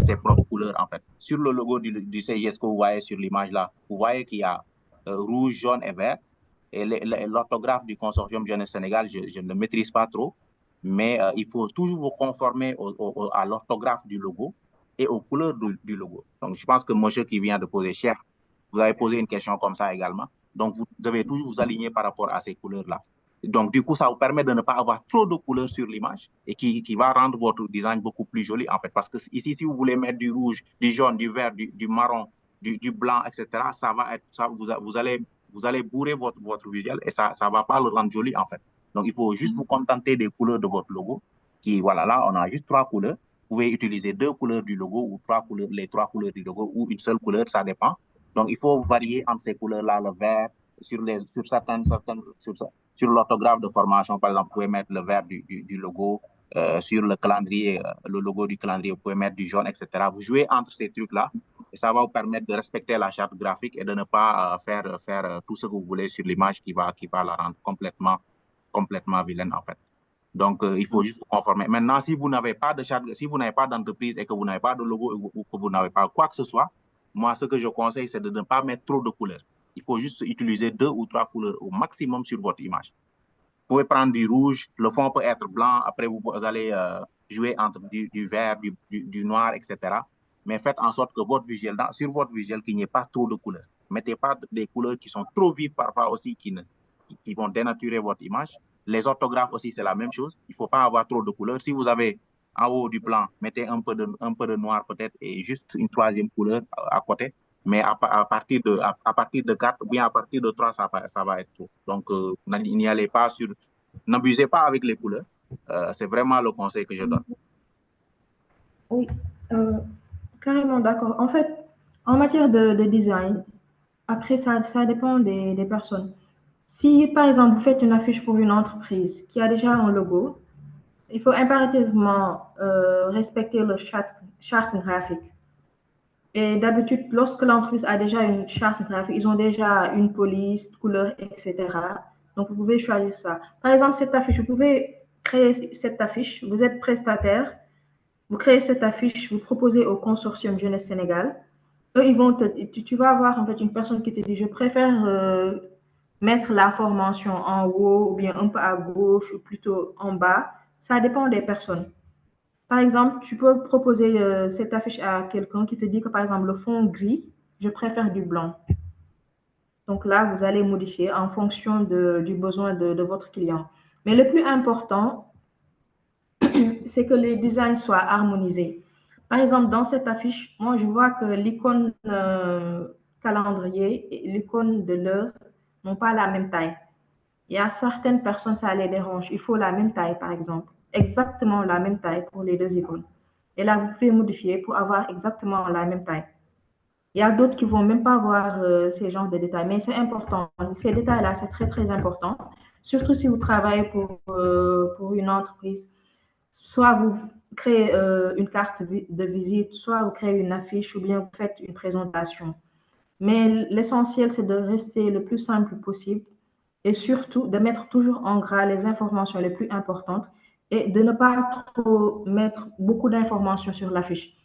ses propres couleurs en fait. Sur le logo du CGS que vous voyez sur l'image là, vous voyez qu'il y a rouge, jaune et vert. Et l'orthographe du consortium Jeunesse Sénégal, je ne le maîtrise pas trop, mais il faut toujours vous conformer à l'orthographe du logo et aux couleurs du logo. Donc, je pense que monsieur qui vient de poser cher, vous avez posé une question comme ça également. Donc, vous devez toujours vous aligner par rapport à ces couleurs-là. Donc, du coup, ça vous permet de ne pas avoir trop de couleurs sur l'image et qui va rendre votre design beaucoup plus joli, en fait. Parce que ici, si vous voulez mettre du rouge, du jaune, du vert, du marron, du blanc, etc., ça va être, ça, vous allez bourrer votre visuel et ça ne va pas le rendre joli, en fait. Donc, il faut juste vous contenter des couleurs de votre logo. Qui, voilà, là, on a juste 3 couleurs. Vous pouvez utiliser 2 couleurs du logo ou 3 couleurs, les 3 couleurs du logo ou une seule couleur, ça dépend. Donc, il faut varier entre ces couleurs-là, le vert, sur l'orthographe de formation, par exemple, vous pouvez mettre le vert du logo, sur le calendrier, le logo du calendrier, vous pouvez mettre du jaune, etc. Vous jouez entre ces trucs-là et ça va vous permettre de respecter la charte graphique et de ne pas faire tout ce que vous voulez sur l'image qui va la rendre complètement vilaine, en fait. Donc, il faut juste vous conformer. Maintenant, si vous n'avez pas de charte, si vous n'avez pas d'entreprise et que vous n'avez pas de logo ou que vous n'avez pas quoi que ce soit, moi, ce que je conseille, c'est de ne pas mettre trop de couleurs. Il faut juste utiliser 2 ou 3 couleurs au maximum sur votre image. Vous pouvez prendre du rouge, le fond peut être blanc, après vous allez jouer entre du vert, du noir, etc. Mais faites en sorte que sur votre visuel, qu'il n'y ait pas trop de couleurs. Mettez pas des couleurs qui sont trop vives parfois aussi, qui vont dénaturer votre image. Les orthographes aussi, c'est la même chose. Il ne faut pas avoir trop de couleurs. Si vous avez en haut du blanc, mettez un peu de noir peut-être et juste une 3e couleur à côté. Mais à partir de 4 ou bien à partir de 3, ça va être tout. Donc, n'y allez pas n'abusez pas avec les couleurs. C'est vraiment le conseil que je donne. Oui, carrément d'accord. En fait, en matière de design, après, ça dépend des personnes. Si, par exemple, vous faites une affiche pour une entreprise qui a déjà un logo, il faut impérativement respecter le charte graphique. Et d'habitude, lorsque l'entreprise a déjà une charte graphique, ils ont déjà une police, couleur, etc. Donc, vous pouvez choisir ça. Par exemple, cette affiche, vous pouvez créer cette affiche. Vous êtes prestataire, vous créez cette affiche, vous proposez au consortium Jeunesse Sénégal. Eux, tu vas avoir en fait une personne qui te dit, je préfère mettre la formation en haut ou bien un peu à gauche ou plutôt en bas. Ça dépend des personnes. Par exemple, tu peux proposer cette affiche à quelqu'un qui te dit que, par exemple, le fond gris, je préfère du blanc. Donc là, vous allez modifier en fonction du besoin de votre client. Mais le plus important, c'est que les designs soient harmonisés. Par exemple, dans cette affiche, moi, je vois que l'icône calendrier et l'icône de l'heure n'ont pas la même taille. Il y a certaines personnes, ça les dérange. Il faut la même taille, par exemple. Exactement la même taille pour les 2 icônes. Et là, vous pouvez modifier pour avoir exactement la même taille. Il y a d'autres qui ne vont même pas voir ces genres de détails, mais c'est important. Ces détails-là, c'est très, très important. Surtout si vous travaillez pour une entreprise. Soit vous créez une carte de visite, soit vous créez une affiche ou bien vous faites une présentation. Mais l'essentiel, c'est de rester le plus simple possible et surtout de mettre toujours en gras les informations les plus importantes et de ne pas trop mettre beaucoup d'informations sur l'affiche.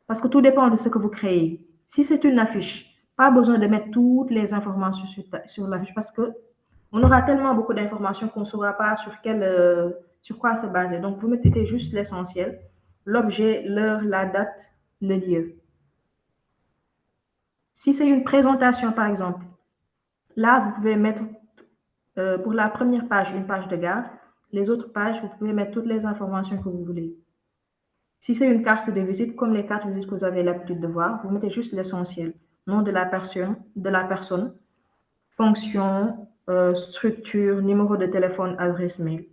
Parce que tout dépend de ce que vous créez. Si c'est une affiche, pas besoin de mettre toutes les informations sur l'affiche parce que on aura tellement beaucoup d'informations qu'on ne saura pas sur quoi se baser. Donc, vous mettez juste l'essentiel, l'objet, l'heure, la date, le lieu. Si c'est une présentation, par exemple, là, vous pouvez mettre pour la première page, une page de garde. Les autres pages, vous pouvez mettre toutes les informations que vous voulez. Si c'est une carte de visite, comme les cartes de visite que vous avez l'habitude de voir, vous mettez juste l'essentiel. Nom de la personne, fonction, structure, numéro de téléphone, adresse mail.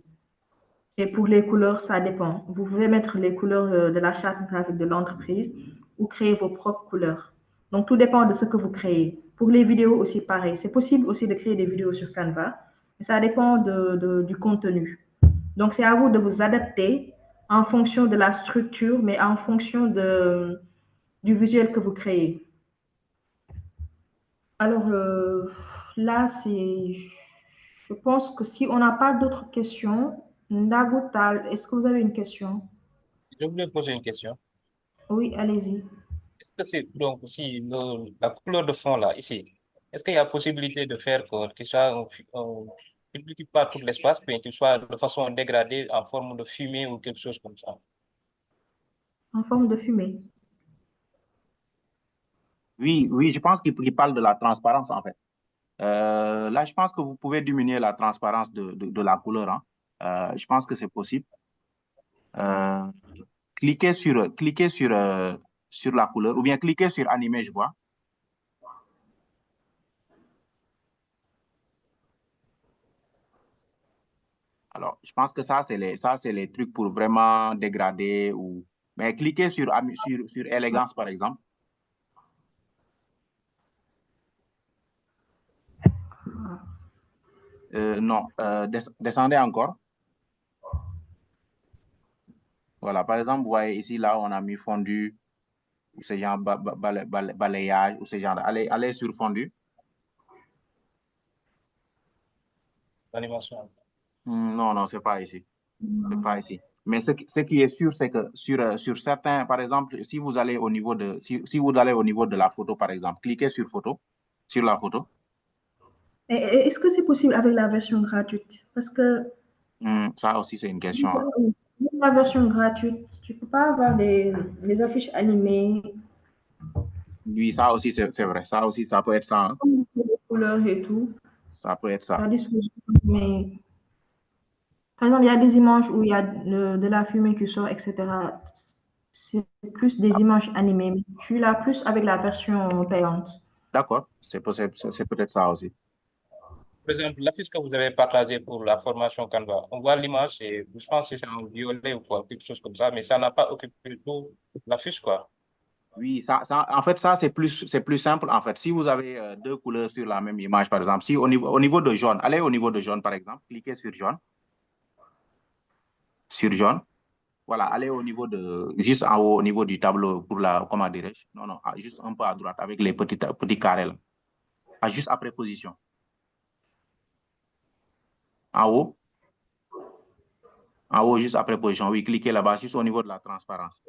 Et pour les couleurs, ça dépend. Vous pouvez mettre les couleurs de la charte graphique de l'entreprise ou créer vos propres couleurs. Donc, tout dépend de ce que vous créez. Pour les vidéos aussi, pareil. C'est possible aussi de créer des vidéos sur Canva, mais ça dépend du contenu. Donc, c'est à vous de vous adapter en fonction de la structure, mais en fonction du visuel que vous créez. Alors, là, je pense que si on n'a pas d'autres questions, Nagutal, est-ce que vous avez une question? Je voulais poser une question. Oui, allez-y. Est-ce que c'est donc si la couleur de fond là, ici, est-ce qu'il y a possibilité de faire que ça ne multiplie pas tout l'espace, mais qu'il soit de façon dégradée en forme de fumée ou quelque chose comme ça? En forme de fumée. Oui, je pense qu'il parle de la transparence, en fait. Là, je pense que vous pouvez diminuer la transparence de la couleur, hein. Je pense que c'est possible. Euh, cliquez sur la couleur ou bien cliquez sur animer, je vois. Alors, je pense que ça, c'est les trucs pour vraiment dégrader ou... Mais cliquez sur élégance, par exemple. Non, descendez encore. Voilà, par exemple, vous voyez ici, là, on a mis fondu, ou ce genre balayage, ou ce genre. Allez sur fondu. L'animation. Non, non, c'est pas ici. C'est pas ici. Mais ce qui est sûr, c'est que sur certains, par exemple, si vous allez au niveau si vous allez au niveau de la photo, par exemple, cliquez sur photo, sur la photo. Est-ce que c'est possible avec la version gratuite? Parce que Ça aussi, c'est une question, hein. la version gratuite, tu peux pas avoir les affiches animées, Oui, ça aussi, c'est vrai. Ça aussi, ça peut être ça, hein. les couleurs et tout. Ça peut être ça. La disposition, mais par exemple, il y a des images où il y a de la fumée qui sort, etc. C'est plus des images animées. Mais je suis là plus avec la version payante. D'accord, c'est peut-être ça aussi. Par exemple, l'affiche que vous avez partagée pour la formation Canva, on voit l'image et je pense que c'est en violet ou quoi, quelque chose comme ça, mais ça n'a pas occupé tout l'affiche, quoi. Oui, en fait, ça, c'est plus simple, en fait. Si vous avez deux couleurs sur la même image, par exemple, si au niveau de jaune, allez au niveau de jaune, par exemple, cliquez sur jaune. Sur jaune. Voilà, allez au niveau juste en haut, au niveau du tableau pour comment dirais-je? Non, non, juste un peu à droite avec les petits carrés là. Juste après position. En haut. En haut, juste après position. Oui, cliquez là-bas, juste au niveau de la transparence.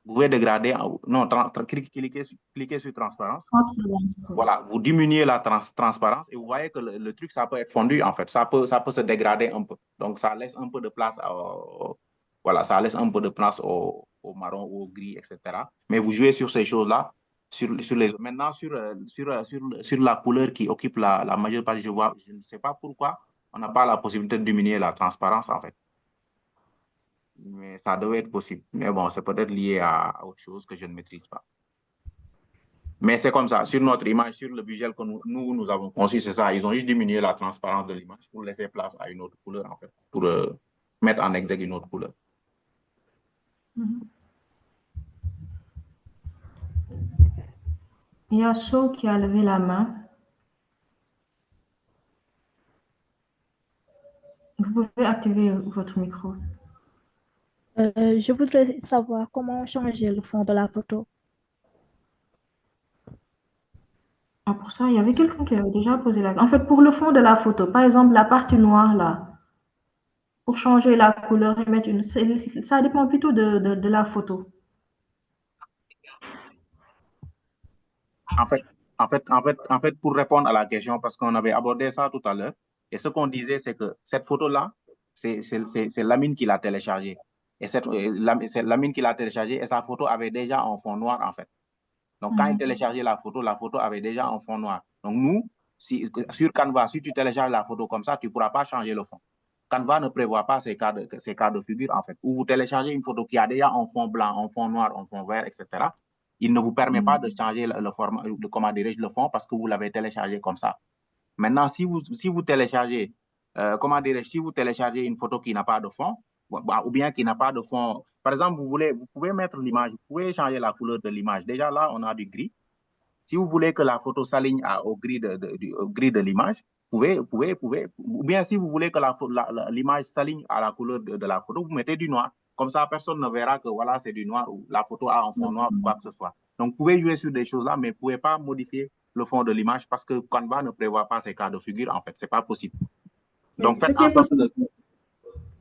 Vous pouvez dégrader en haut. Non, cliquez sur transparence. Voilà, vous diminuez la transparence et vous voyez que le truc, ça peut être fondu en fait. Ça peut se dégrader un peu. Donc, ça laisse un peu de place voilà, ça laisse un peu de place au marron ou au gris, etc. Mais vous jouez sur ces choses-là. Maintenant, sur la couleur qui occupe la majeure partie, je ne sais pas pourquoi on n'a pas la possibilité de diminuer la transparence en fait. Mais ça devait être possible. Mais bon, c'est peut-être lié à autre chose que je ne maîtrise pas. Mais c'est comme ça. Sur notre image, sur le visuel que nous avons conçu, c'est ça. Ils ont juste diminué la transparence de l'image pour laisser place à une autre couleur, en fait, pour mettre en exergue une autre couleur. Il y a So qui a levé la main. Vous pouvez activer votre micro. Je voudrais savoir comment changer le fond de la photo. Ah, pour ça, il y avait quelqu'un qui avait déjà posé la question. En fait, pour le fond de la photo, par exemple, la partie noire là, pour changer la couleur et mettre ça dépend plutôt de la photo. En fait, pour répondre à la question, parce qu'on avait abordé ça tout à l'heure, et ce qu'on disait, c'est que cette photo-là, c'est Lamine qui l'a téléchargée. Et c'est Lamine qui l'a téléchargée et sa photo avait déjà un fond noir, en fait. Donc, quand il téléchargeait la photo avait déjà un fond noir. Donc, nous, sur Canva, si tu télécharges la photo comme ça, tu ne pourras pas changer le fond. Canva ne prévoit pas ces cas de figure, en fait. Où vous téléchargez une photo qui a déjà un fond blanc, un fond noir, un fond vert, etc. Il ne vous permet pas de changer le format, comment dirais-je, le fond parce que vous l'avez téléchargé comme ça. Maintenant, si vous téléchargez, comment dirais-je, si vous téléchargez une photo qui n'a pas de fond, ou bien qui n'a pas de fond, par exemple, vous pouvez mettre l'image, vous pouvez changer la couleur de l'image. Déjà là, on a du gris. Si vous voulez que la photo s'aligne au gris de l'image, vous pouvez, ou bien si vous voulez que l'image s'aligne à la couleur de la photo, vous mettez du noir. Comme ça, personne ne verra que voilà, c'est du noir ou la photo a un fond noir ou quoi que ce soit. Donc, vous pouvez jouer sur des choses-là, mais vous ne pouvez pas modifier le fond de l'image parce que Canva ne prévoit pas ces cas de figure, en fait. Ce n'est pas possible. Donc, faites en sorte que...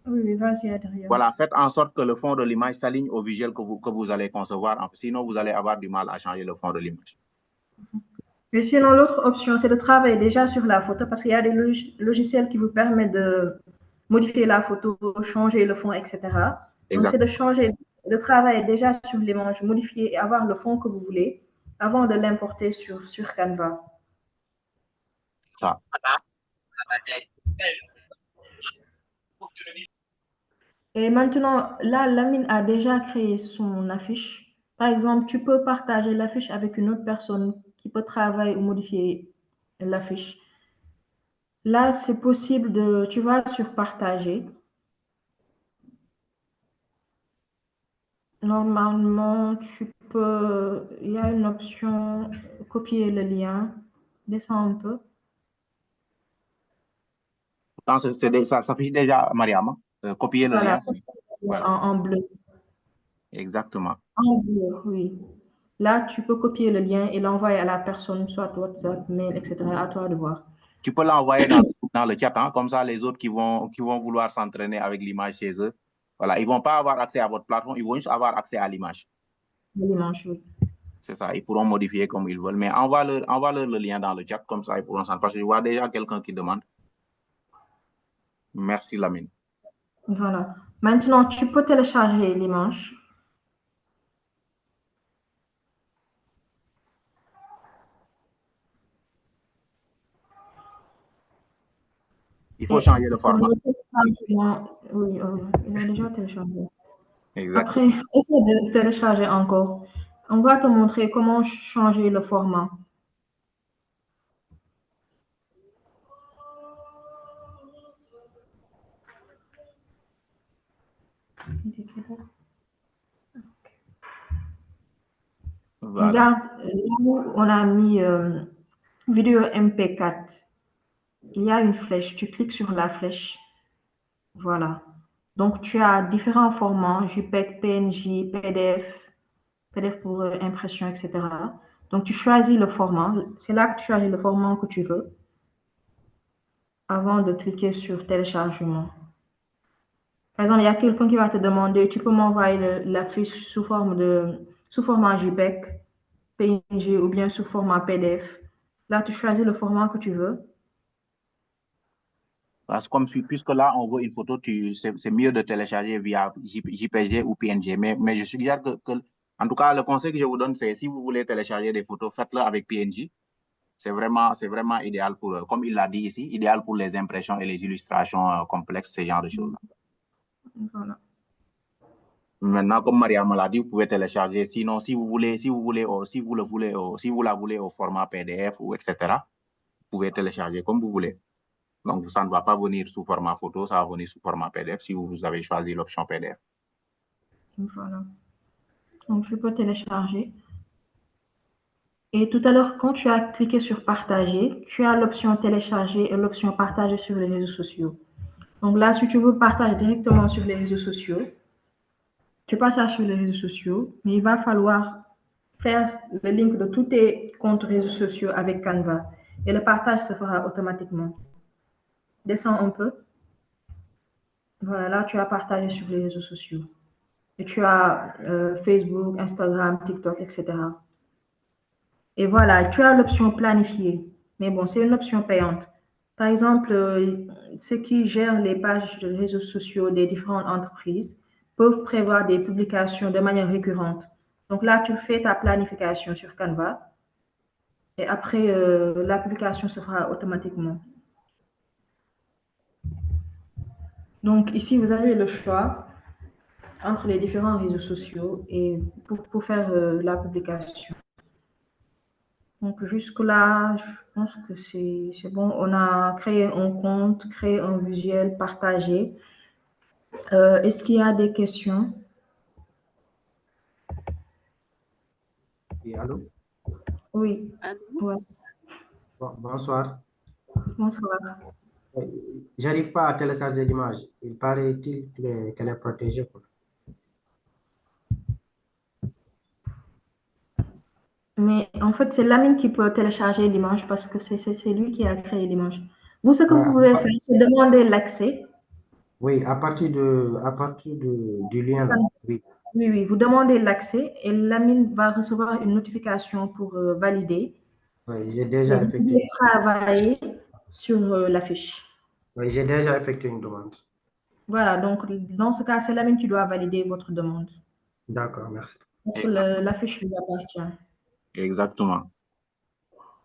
Oui, vas-y, Adrien. Voilà, faites en sorte que le fond de l'image s'aligne au visuel que vous allez concevoir. Sinon, vous allez avoir du mal à changer le fond de l'image. Et sinon, l'autre option, c'est de travailler déjà sur la photo parce qu'il y a des logiciels qui vous permettent de modifier la photo, changer le fond, etc. Donc, c'est de travailler déjà sur l'image, modifier et avoir le fond que vous voulez avant de l'importer sur Canva. Ça. Et maintenant, là, Lamine a déjà créé son affiche. Par exemple, tu peux partager l'affiche avec une autre personne qui peut travailler ou modifier l'affiche. Là, c'est possible de, tu vas sur partager. Normalement, il y a une option copier le lien. Descends un peu. Ça s'affiche déjà, Mariama. Copier le lien. Voilà, en bleu. Exactement. En bleu, oui. Là, tu peux copier le lien et l'envoyer à la personne, soit WhatsApp, mail, etc. À toi de voir. Tu peux l'envoyer dans le chat, hein, comme ça les autres qui vont vouloir s'entraîner avec l'image chez eux, voilà, ils vont pas avoir accès à votre plateforme, ils vont juste avoir accès à l'image. L'image, oui. C'est ça, ils pourront modifier comme ils veulent, mais envoie-leur le lien dans le chat, comme ça ils pourront s'entraîner. Parce que je vois déjà quelqu'un qui demande. Merci, Lamine. Voilà. Maintenant, tu peux télécharger l'image. Il faut changer de format. Oui, il a déjà téléchargé. Exactement. Après, essaie de télécharger encore. On va te montrer comment changer le format. Voilà. Regarde, là où on a mis vidéo MP4. Il y a une flèche. Tu cliques sur la flèche. Voilà. Donc, tu as différents formats, JPEG, PNG, PDF, PDF pour impression, etc. Donc, tu choisis le format. C'est là que tu choisis le format que tu veux avant de cliquer sur téléchargement. Par exemple, il y a quelqu'un qui va te demander, tu peux m'envoyer la fiche sous format JPEG, PNG ou bien sous format PDF. Là, tu choisis le format que tu veux. Parce que puisque là, on voit une photo, c'est mieux de télécharger via JPG ou PNG. Mais je suggère en tout cas, le conseil que je vous donne, c'est si vous voulez télécharger des photos, faites-le avec PNG. C'est vraiment idéal pour, comme il l'a dit ici, idéal pour les impressions et les illustrations complexes, ce genre de choses-là. Voilà. Maintenant, comme Mariam l'a dit, vous pouvez télécharger. Sinon, si vous la voulez au format PDF ou etc., vous pouvez télécharger comme vous voulez. Donc, ça ne va pas venir sous format photo, ça va venir sous format PDF si vous avez choisi l'option PDF. Voilà. Donc, je peux télécharger. Et tout à l'heure, quand tu as cliqué sur partager, tu as l'option télécharger et l'option partager sur les réseaux sociaux. Donc là, si tu veux partager directement sur les réseaux sociaux, tu partages sur les réseaux sociaux, mais il va falloir faire le link de tous tes comptes réseaux sociaux avec Canva. Et le partage se fera automatiquement. Descends un peu. Voilà, là, tu as partagé sur les réseaux sociaux. Et tu as Facebook, Instagram, TikTok, etc. Et voilà, tu as l'option planifier. Mais bon, c'est une option payante. Par exemple, ceux qui gèrent les pages de réseaux sociaux des différentes entreprises peuvent prévoir des publications de manière récurrente. Donc là, tu fais ta planification sur Canva et après, la publication se fera automatiquement. Donc ici, vous avez le choix entre les différents réseaux sociaux et pour faire la publication. Donc jusque-là, je pense que c'est bon. On a créé un compte, créé un visuel, partagé. Est-ce qu'il y a des questions? Oui, allô? Oui. Bonsoir. Bonsoir. J'arrive pas à télécharger l'image. Il paraît-il qu'elle est protégée. Mais en fait, c'est Lamine qui peut télécharger l'image parce que c'est lui qui a créé l'image. Vous, ce que vous pouvez faire, c'est demander l'accès. Oui, à partir du lien là. Oui. Oui, vous demandez l'accès et Lamine va recevoir une notification pour valider. Oui, j'ai déjà effectué. Vous pouvez travailler sur la fiche. Oui, j'ai déjà effectué une demande. Voilà, donc dans ce cas, c'est Lamine qui doit valider votre demande. D'accord, merci. Parce que la fiche lui appartient. Exactement.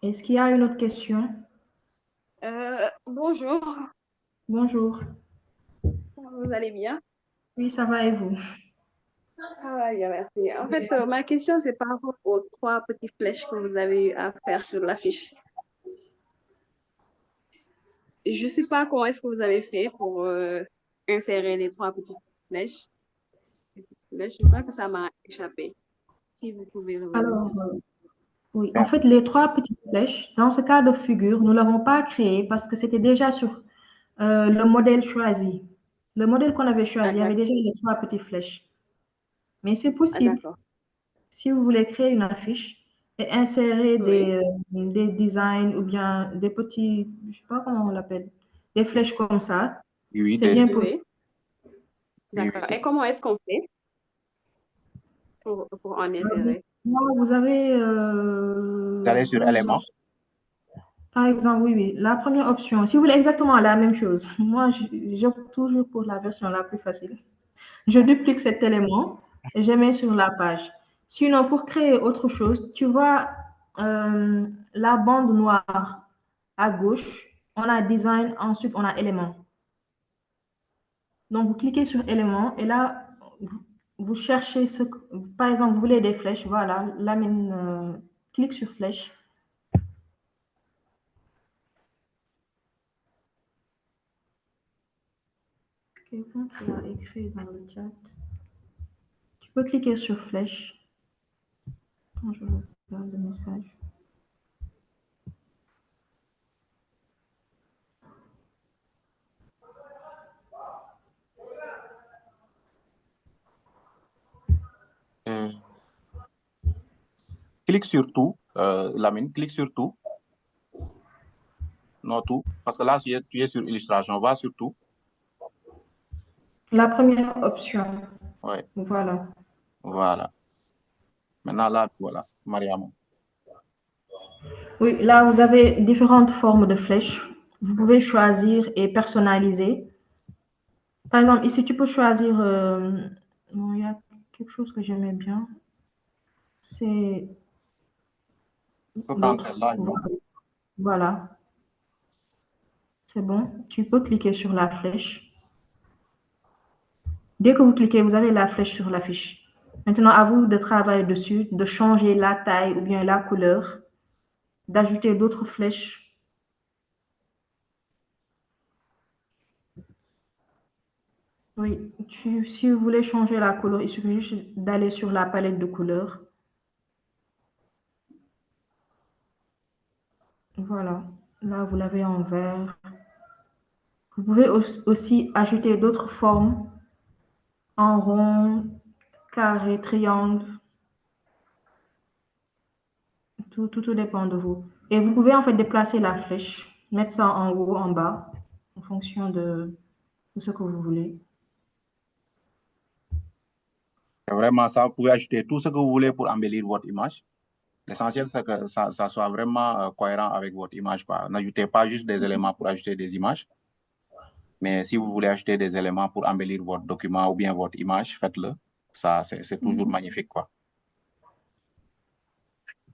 Est-ce qu'il y a une autre question? Bonjour, Bonjour. vous allez bien? Oui, ça va et vous? Ça va bien, merci. En fait, ma question, c'est par rapport aux trois petites flèches que vous avez eu à faire sur l'affiche. Je ne sais pas comment est-ce que vous avez fait pour insérer les trois petites flèches. Je crois que ça m'a échappé. Si vous pouvez revenir. Alors, oui, en fait, les trois petites flèches, dans ce cas de figure, nous ne l'avons pas créé parce que c'était déjà sur le modèle choisi. Le modèle qu'on avait choisi, il y avait déjà les trois petites flèches. Mais c'est possible, D'accord. si vous voulez créer une affiche et insérer des designs ou bien des petits, je ne sais pas comment on l'appelle, des flèches comme ça, Oui, c'est bien Oui, possible. d'accord. Et comment est-ce qu'on fait pour en insérer? Là, vous avez Vous allez sur deux éléments. options. Par exemple, oui, la première option, si vous voulez exactement la même chose, moi, j'opte toujours pour la version la plus facile. Je duplique cet élément et je mets sur la page. Sinon, pour créer autre chose, tu vois la bande noire à gauche, on a design, ensuite on a élément. Donc, vous cliquez sur élément et là, vous cherchez par exemple, vous voulez des flèches, voilà, clique sur flèche. Quelqu'un qui a écrit dans le chat. Tu peux cliquer sur flèche. Attends, je regarde le message. Clique sur tout, Lamine, clique sur tout. Non, tout. Parce que là, tu es sur illustration. Va sur tout. La première option. Oui. Voilà. Voilà. Maintenant, là, voilà, Mariam. Oui, là, vous avez différentes formes de flèches. Vous pouvez choisir et personnaliser. Par exemple, ici, tu peux choisir... il y a quelque chose que j'aimais bien. C'est Tu peux prendre l'autre. celle-là. Voilà. C'est bon. Tu peux cliquer sur la flèche. Dès que vous cliquez, vous avez la flèche sur l'affiche. Maintenant, à vous de travailler dessus, de changer la taille ou bien la couleur, d'ajouter d'autres flèches. Oui, si vous voulez changer la couleur, il suffit juste d'aller sur la palette de couleurs. Voilà, là vous l'avez en vert. Vous pouvez aussi ajouter d'autres formes en rond, carré, triangle. Tout dépend de vous. Et vous pouvez en fait déplacer la flèche, mettre ça en haut, en bas, en fonction de ce que vous voulez. C'est vraiment ça. Vous pouvez ajouter tout ce que vous voulez pour embellir votre image. L'essentiel, c'est que ça soit vraiment cohérent avec votre image. N'ajoutez pas juste des éléments pour ajouter des images. Mais si vous voulez ajouter des éléments pour embellir votre document ou bien votre image, faites-le. Ça, c'est toujours magnifique, quoi.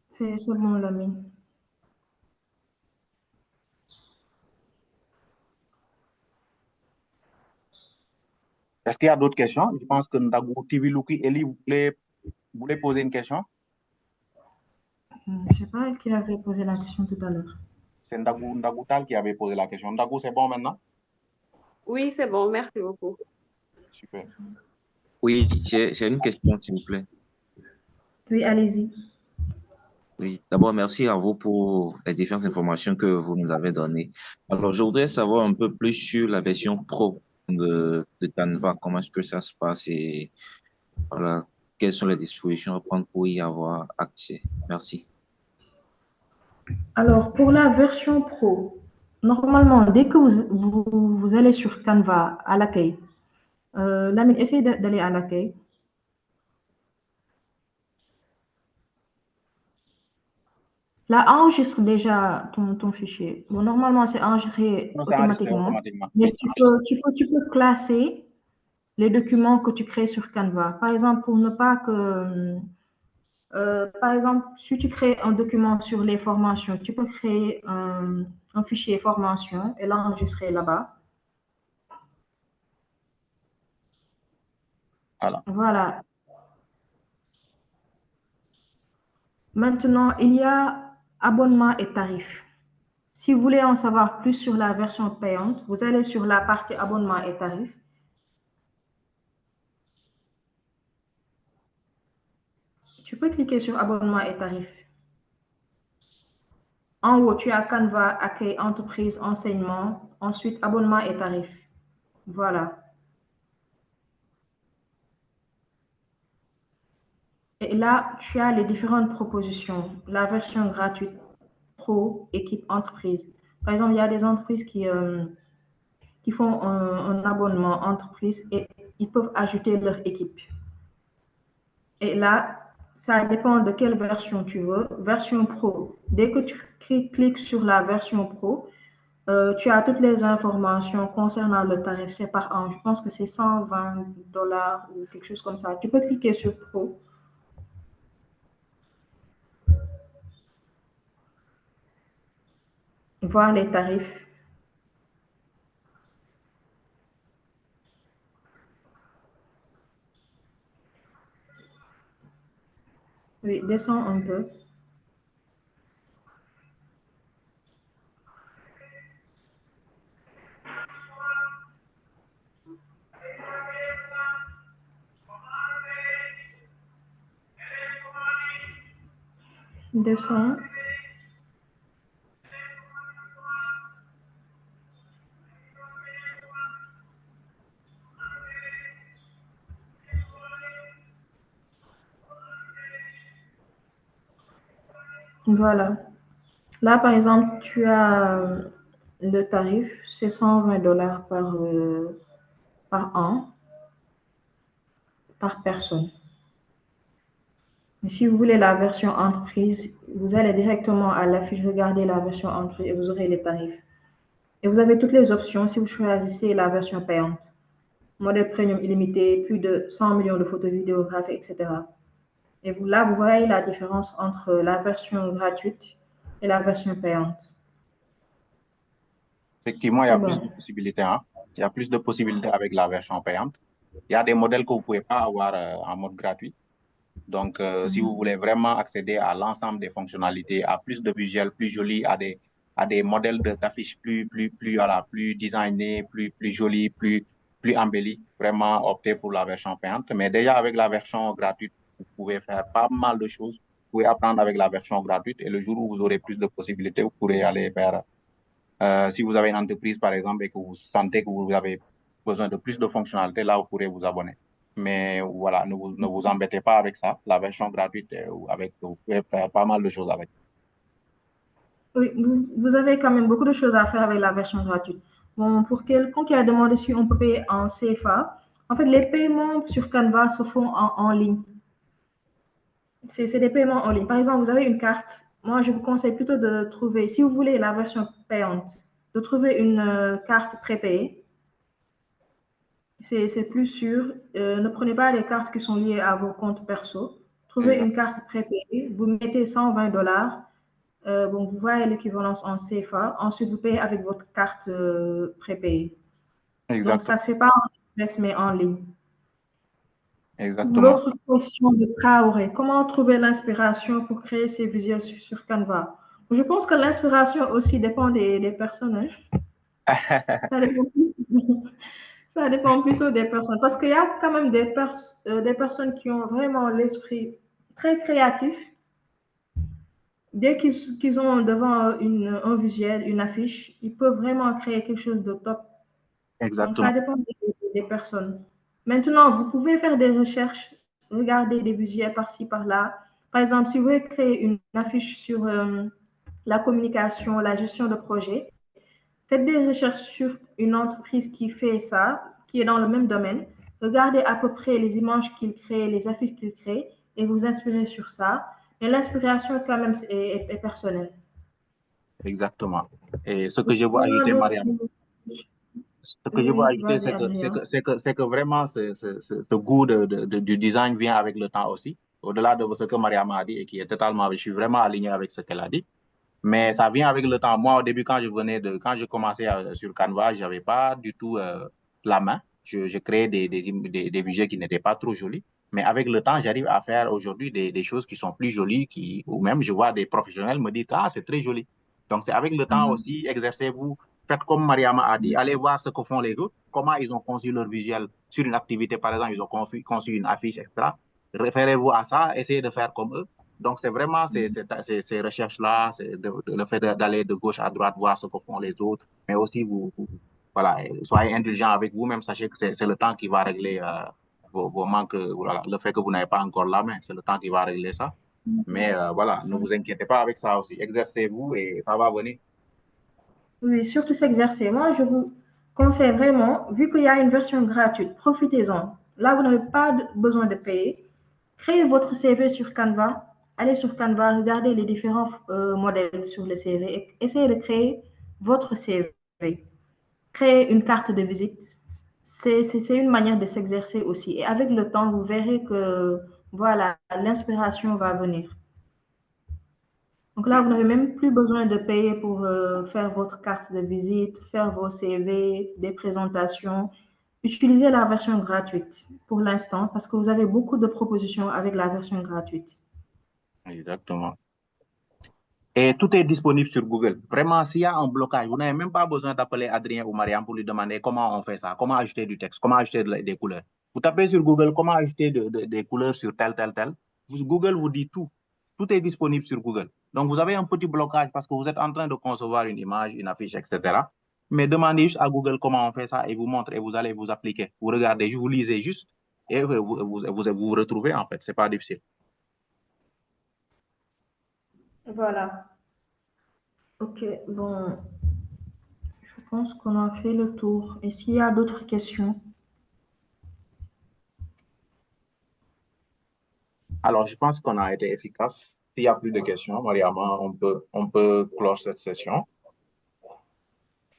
C'est seulement la mine. Est-ce qu'il y a d'autres questions? Je pense que Ndagou, TV Luki, Eli, vous voulez poser une question? Je ne sais pas qui avait posé la question tout à l'heure. C'est Ndagou Tal qui avait posé la question. Ndagou, c'est bon maintenant? Oui, c'est bon. Merci beaucoup. Super. Oui, j'ai une question, s'il vous plaît. Oui, allez-y. Oui, d'abord, merci à vous pour les différentes informations que vous nous avez données. Alors, je voudrais savoir un peu plus sur la version pro de Canva. Comment est-ce que ça se passe et voilà, quelles sont les dispositions à prendre pour y avoir accès? Merci. Alors, pour la version pro, normalement, dès que vous allez sur Canva à l'accueil, Lamine, essayez d'aller à l'accueil. Là, enregistre déjà ton fichier. Bon, normalement, c'est enregistré Non, c'est enregistré automatiquement. automatiquement. Mais tu peux classer les documents que tu crées sur Canva. Par exemple, pour ne pas que... par exemple, si tu crées un document sur les formations, tu peux créer un un fichier formation et l'enregistrer là-bas. Voilà. Maintenant, il y a abonnement et tarifs. Si vous voulez en savoir plus sur la version payante, vous allez sur la partie abonnement et tarifs. Tu peux cliquer sur abonnement et tarifs. En haut, tu as Canva, accueil, entreprise, enseignement, ensuite abonnement et tarifs. Voilà. Et là, tu as les différentes propositions. La version gratuite, pro, équipe, entreprise. Par exemple, il y a des entreprises qui font un abonnement entreprise et ils peuvent ajouter leur équipe. Et là, ça dépend de quelle version tu veux. Version pro, dès que tu cliques sur la version pro, tu as toutes les informations concernant le tarif. C'est par an. Je pense que c'est $120 ou quelque chose comme ça. Tu peux cliquer sur pro. Voir les tarifs. Oui, descends un peu. Descends. Voilà. Là, par exemple, tu as le tarif, c'est $120 par an, par personne. Mais si vous voulez la version entreprise, vous allez directement à l'affiche, regardez la version entreprise et vous aurez les tarifs. Et vous avez toutes les options si vous choisissez la version payante. Modèle premium illimité, plus de 100 millions de photos, vidéos, graphiques, etc. Et là, vous voyez la différence entre la version gratuite et la version payante. Effectivement, il y a plus de possibilités. Hein? Il y a plus de possibilités avec la version payante. Il y a des modèles que vous ne pouvez pas avoir en mode gratuit. Donc, si vous voulez vraiment accéder à l'ensemble des fonctionnalités, à plus de visuels, plus jolis, à des modèles d'affiches plus designés, plus jolis, plus embellis, vraiment optez pour la version payante. Mais déjà, avec la version gratuite, vous pouvez faire pas mal de choses. Vous pouvez apprendre avec la version gratuite et le jour où vous aurez plus de possibilités, vous pourrez aller vers... si vous avez une entreprise, par exemple, et que vous sentez que vous avez besoin de plus de fonctionnalités, là, vous pourrez vous abonner. Mais voilà, ne vous embêtez pas avec ça. La version gratuite, vous pouvez faire pas mal de choses avec. Oui, vous avez quand même beaucoup de choses à faire avec la version gratuite. Bon, pour quelqu'un qui a demandé si on peut payer en CFA, en fait, les paiements sur Canva se font en ligne. C'est des paiements en ligne. Par exemple, vous avez une carte. Moi, je vous conseille plutôt de trouver, si vous voulez la version payante, de trouver une carte prépayée. C'est plus sûr. Ne prenez pas les cartes qui sont liées à vos comptes perso. Trouvez une carte prépayée. Vous mettez $120. Bon, vous voyez l'équivalence en CFA. Ensuite, vous payez avec votre carte prépayée. Exactement. Donc, ça ne se fait pas en espèces, mais en ligne. Exactement. L'autre question de Traoré, comment trouver l'inspiration pour créer ces visuels sur Canva? Je pense que l'inspiration aussi dépend des personnes. Hein? Ça dépend plutôt des personnes. Parce qu'il y a quand même des personnes qui ont vraiment l'esprit très créatif. Dès qu'ils ont devant un visuel, une affiche, ils peuvent vraiment créer quelque chose de top. Exactement. Donc, ça dépend des personnes. Maintenant, vous pouvez faire des recherches, regarder des visuels par-ci, par-là. Par exemple, si vous voulez créer une affiche sur la communication, la gestion de projet, faites des recherches sur une entreprise qui fait ça, qui est dans le même domaine. Regardez à peu près les images qu'il crée, les affiches qu'il crée, et vous inspirez sur ça. Mais l'inspiration, quand même, est personnelle. Exactement. Et ce que je veux ajouter, Mariam, c'est que vraiment, ce goût du design vient avec le temps aussi. Au-delà de ce que Mariam a dit et qui est totalement, je suis vraiment aligné avec ce qu'elle a dit. Mais ça vient avec le temps. Moi, au début, quand je commençais sur Canva, je n'avais pas du tout la main. Je créais des visuels qui n'étaient pas trop jolis. Mais avec le temps, j'arrive à faire aujourd'hui des choses qui sont plus jolies, ou même je vois des professionnels me dire, ah, c'est très joli. Donc, c'est avec le temps aussi, exercez-vous. Faites comme Mariama a dit, allez voir ce que font les autres, comment ils ont conçu leur visuel sur une activité, par exemple, ils ont conçu une affiche, etc. Référez-vous à ça, essayez de faire comme eux. Donc, c'est vraiment ces recherches-là, le fait d'aller de gauche à droite, voir ce que font les autres, mais aussi voilà, soyez indulgents avec vous-même, sachez que c'est le temps qui va régler vos manques, voilà, le fait que vous n'avez pas encore la main, c'est le temps qui va régler ça. Mais voilà, ne vous inquiétez pas avec ça aussi, exercez-vous et ça va venir. Oui, surtout s'exercer. Moi, je vous conseille vraiment, vu qu'il y a une version gratuite, profitez-en. Là, vous n'avez pas besoin de payer. Créez votre CV sur Canva. Allez sur Canva, regardez les différents modèles sur le CV et essayez de créer votre CV. Créer une carte de visite. C'est une manière de s'exercer aussi. Et avec le temps, vous verrez que voilà, l'inspiration va venir. Donc là, vous n'avez même plus besoin de payer pour faire votre carte de visite, faire vos CV, des présentations. Utilisez la version gratuite pour l'instant parce que vous avez beaucoup de propositions avec la version gratuite. Exactement. Et tout est disponible sur Google. Vraiment, s'il y a un blocage, vous n'avez même pas besoin d'appeler Adrien ou Mariam pour lui demander comment on fait ça, comment ajouter du texte, comment ajouter des couleurs. Vous tapez sur Google comment ajouter des couleurs sur tel. Google vous dit tout. Tout est disponible sur Google. Donc, vous avez un petit blocage parce que vous êtes en train de concevoir une image, une affiche, etc. Mais demandez juste à Google comment on fait ça et vous montre et vous allez vous appliquer. Vous regardez, vous lisez juste et vous retrouvez en fait. Ce n'est pas difficile. Voilà. Ok, bon, je pense qu'on a fait le tour. Et s'il y a d'autres questions? Alors, je pense qu'on a été efficace. S'il n'y a plus de questions, Mariama, on peut clore cette session.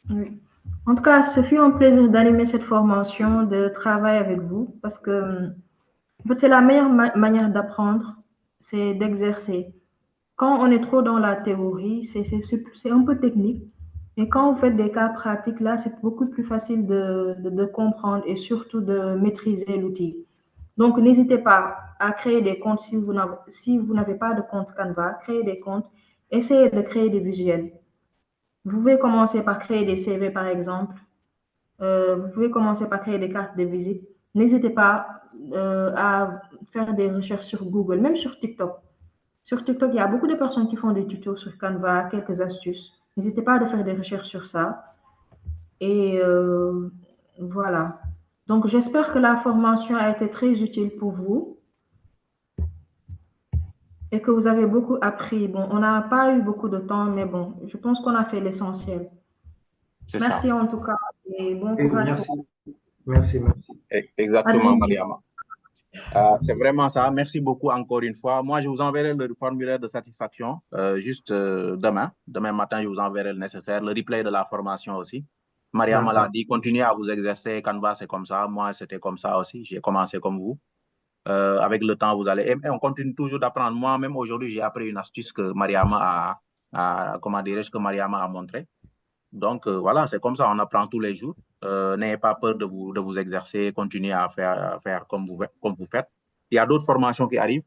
Oui. En tout cas, ce fut un plaisir d'animer cette formation, de travailler avec vous, parce que en fait, c'est la meilleure manière d'apprendre, c'est d'exercer. Quand on est trop dans la théorie, c'est un peu technique. Et quand vous faites des cas pratiques, là, c'est beaucoup plus facile de comprendre et surtout de maîtriser l'outil. Donc, n'hésitez pas à créer des comptes si vous n'avez pas de compte Canva, créez des comptes, essayez de créer des visuels. Vous pouvez commencer par créer des CV, par exemple. Vous pouvez commencer par créer des cartes de visite. N'hésitez pas à faire des recherches sur Google, même sur TikTok. Sur TikTok, il y a beaucoup de personnes qui font des tutos sur Canva, quelques astuces. N'hésitez pas à faire des recherches sur ça. Et voilà. Donc, j'espère que la formation a été très utile pour vous et que vous avez beaucoup appris. Bon, on n'a pas eu beaucoup de temps, mais bon, je pense qu'on a fait l'essentiel. Merci en tout cas et bon courage. Merci. Exactement, Mariama. C'est vraiment ça. Merci beaucoup encore une fois. Moi, je vous enverrai le formulaire de satisfaction juste demain. Demain matin, je vous enverrai le nécessaire, le replay de la formation aussi. Mariama l'a dit, continuez à vous exercer. Canva, c'est comme ça. Moi, c'était comme ça aussi. J'ai commencé comme vous. Avec le temps, vous allez... Et on continue toujours d'apprendre. Moi, même aujourd'hui, j'ai appris une astuce que Mariama que Mariama a montré. Donc, voilà, c'est comme ça. On apprend tous les jours. N'ayez pas peur de vous exercer. Continuez à faire comme vous faites. Il y a d'autres formations qui arrivent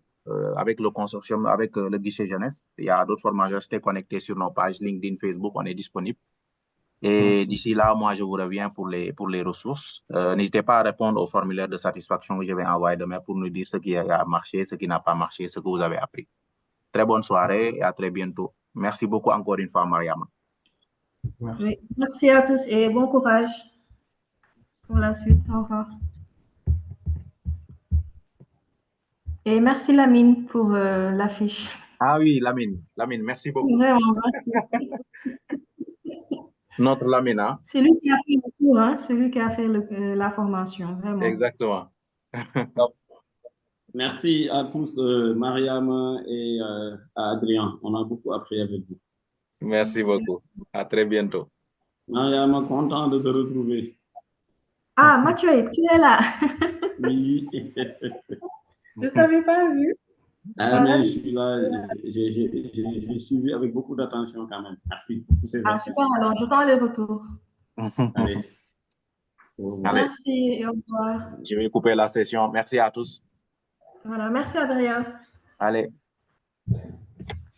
avec le consortium, avec le guichet jeunesse. Il y a d'autres formations. Restez connectés sur nos pages LinkedIn, Facebook. On est disponible. Et d'ici là, moi, je vous reviens pour les ressources. N'hésitez pas à répondre au formulaire de satisfaction que je vais envoyer demain pour nous dire ce qui a marché, ce qui n'a pas marché, ce que vous avez appris. Très bonne soirée et à très bientôt. Merci beaucoup encore une fois, Mariama. Oui, merci à tous et bon courage pour la suite. Au revoir. Et merci Lamine pour l'affiche. Ah oui, Lamine, merci beaucoup. Vraiment. Notre Lamine, hein? C'est lui qui a fait le cours, hein? C'est lui qui a fait la formation, vraiment. Exactement. Merci à tous, Mariam et à Adrien. On a beaucoup appris avec vous. Merci beaucoup. À très bientôt. Mariam, content de te retrouver. Ah, Mathieu, tu es là. Oui. Je ne t'avais pas vu. Mais je suis là, j'ai suivi avec beaucoup d'attention quand même. Merci pour tous ces Ah, astuces. super, alors j'attends les retours. Allez. Allez, Merci et au revoir. je vais couper la session. Merci à tous. Voilà, merci Adrien. Allez.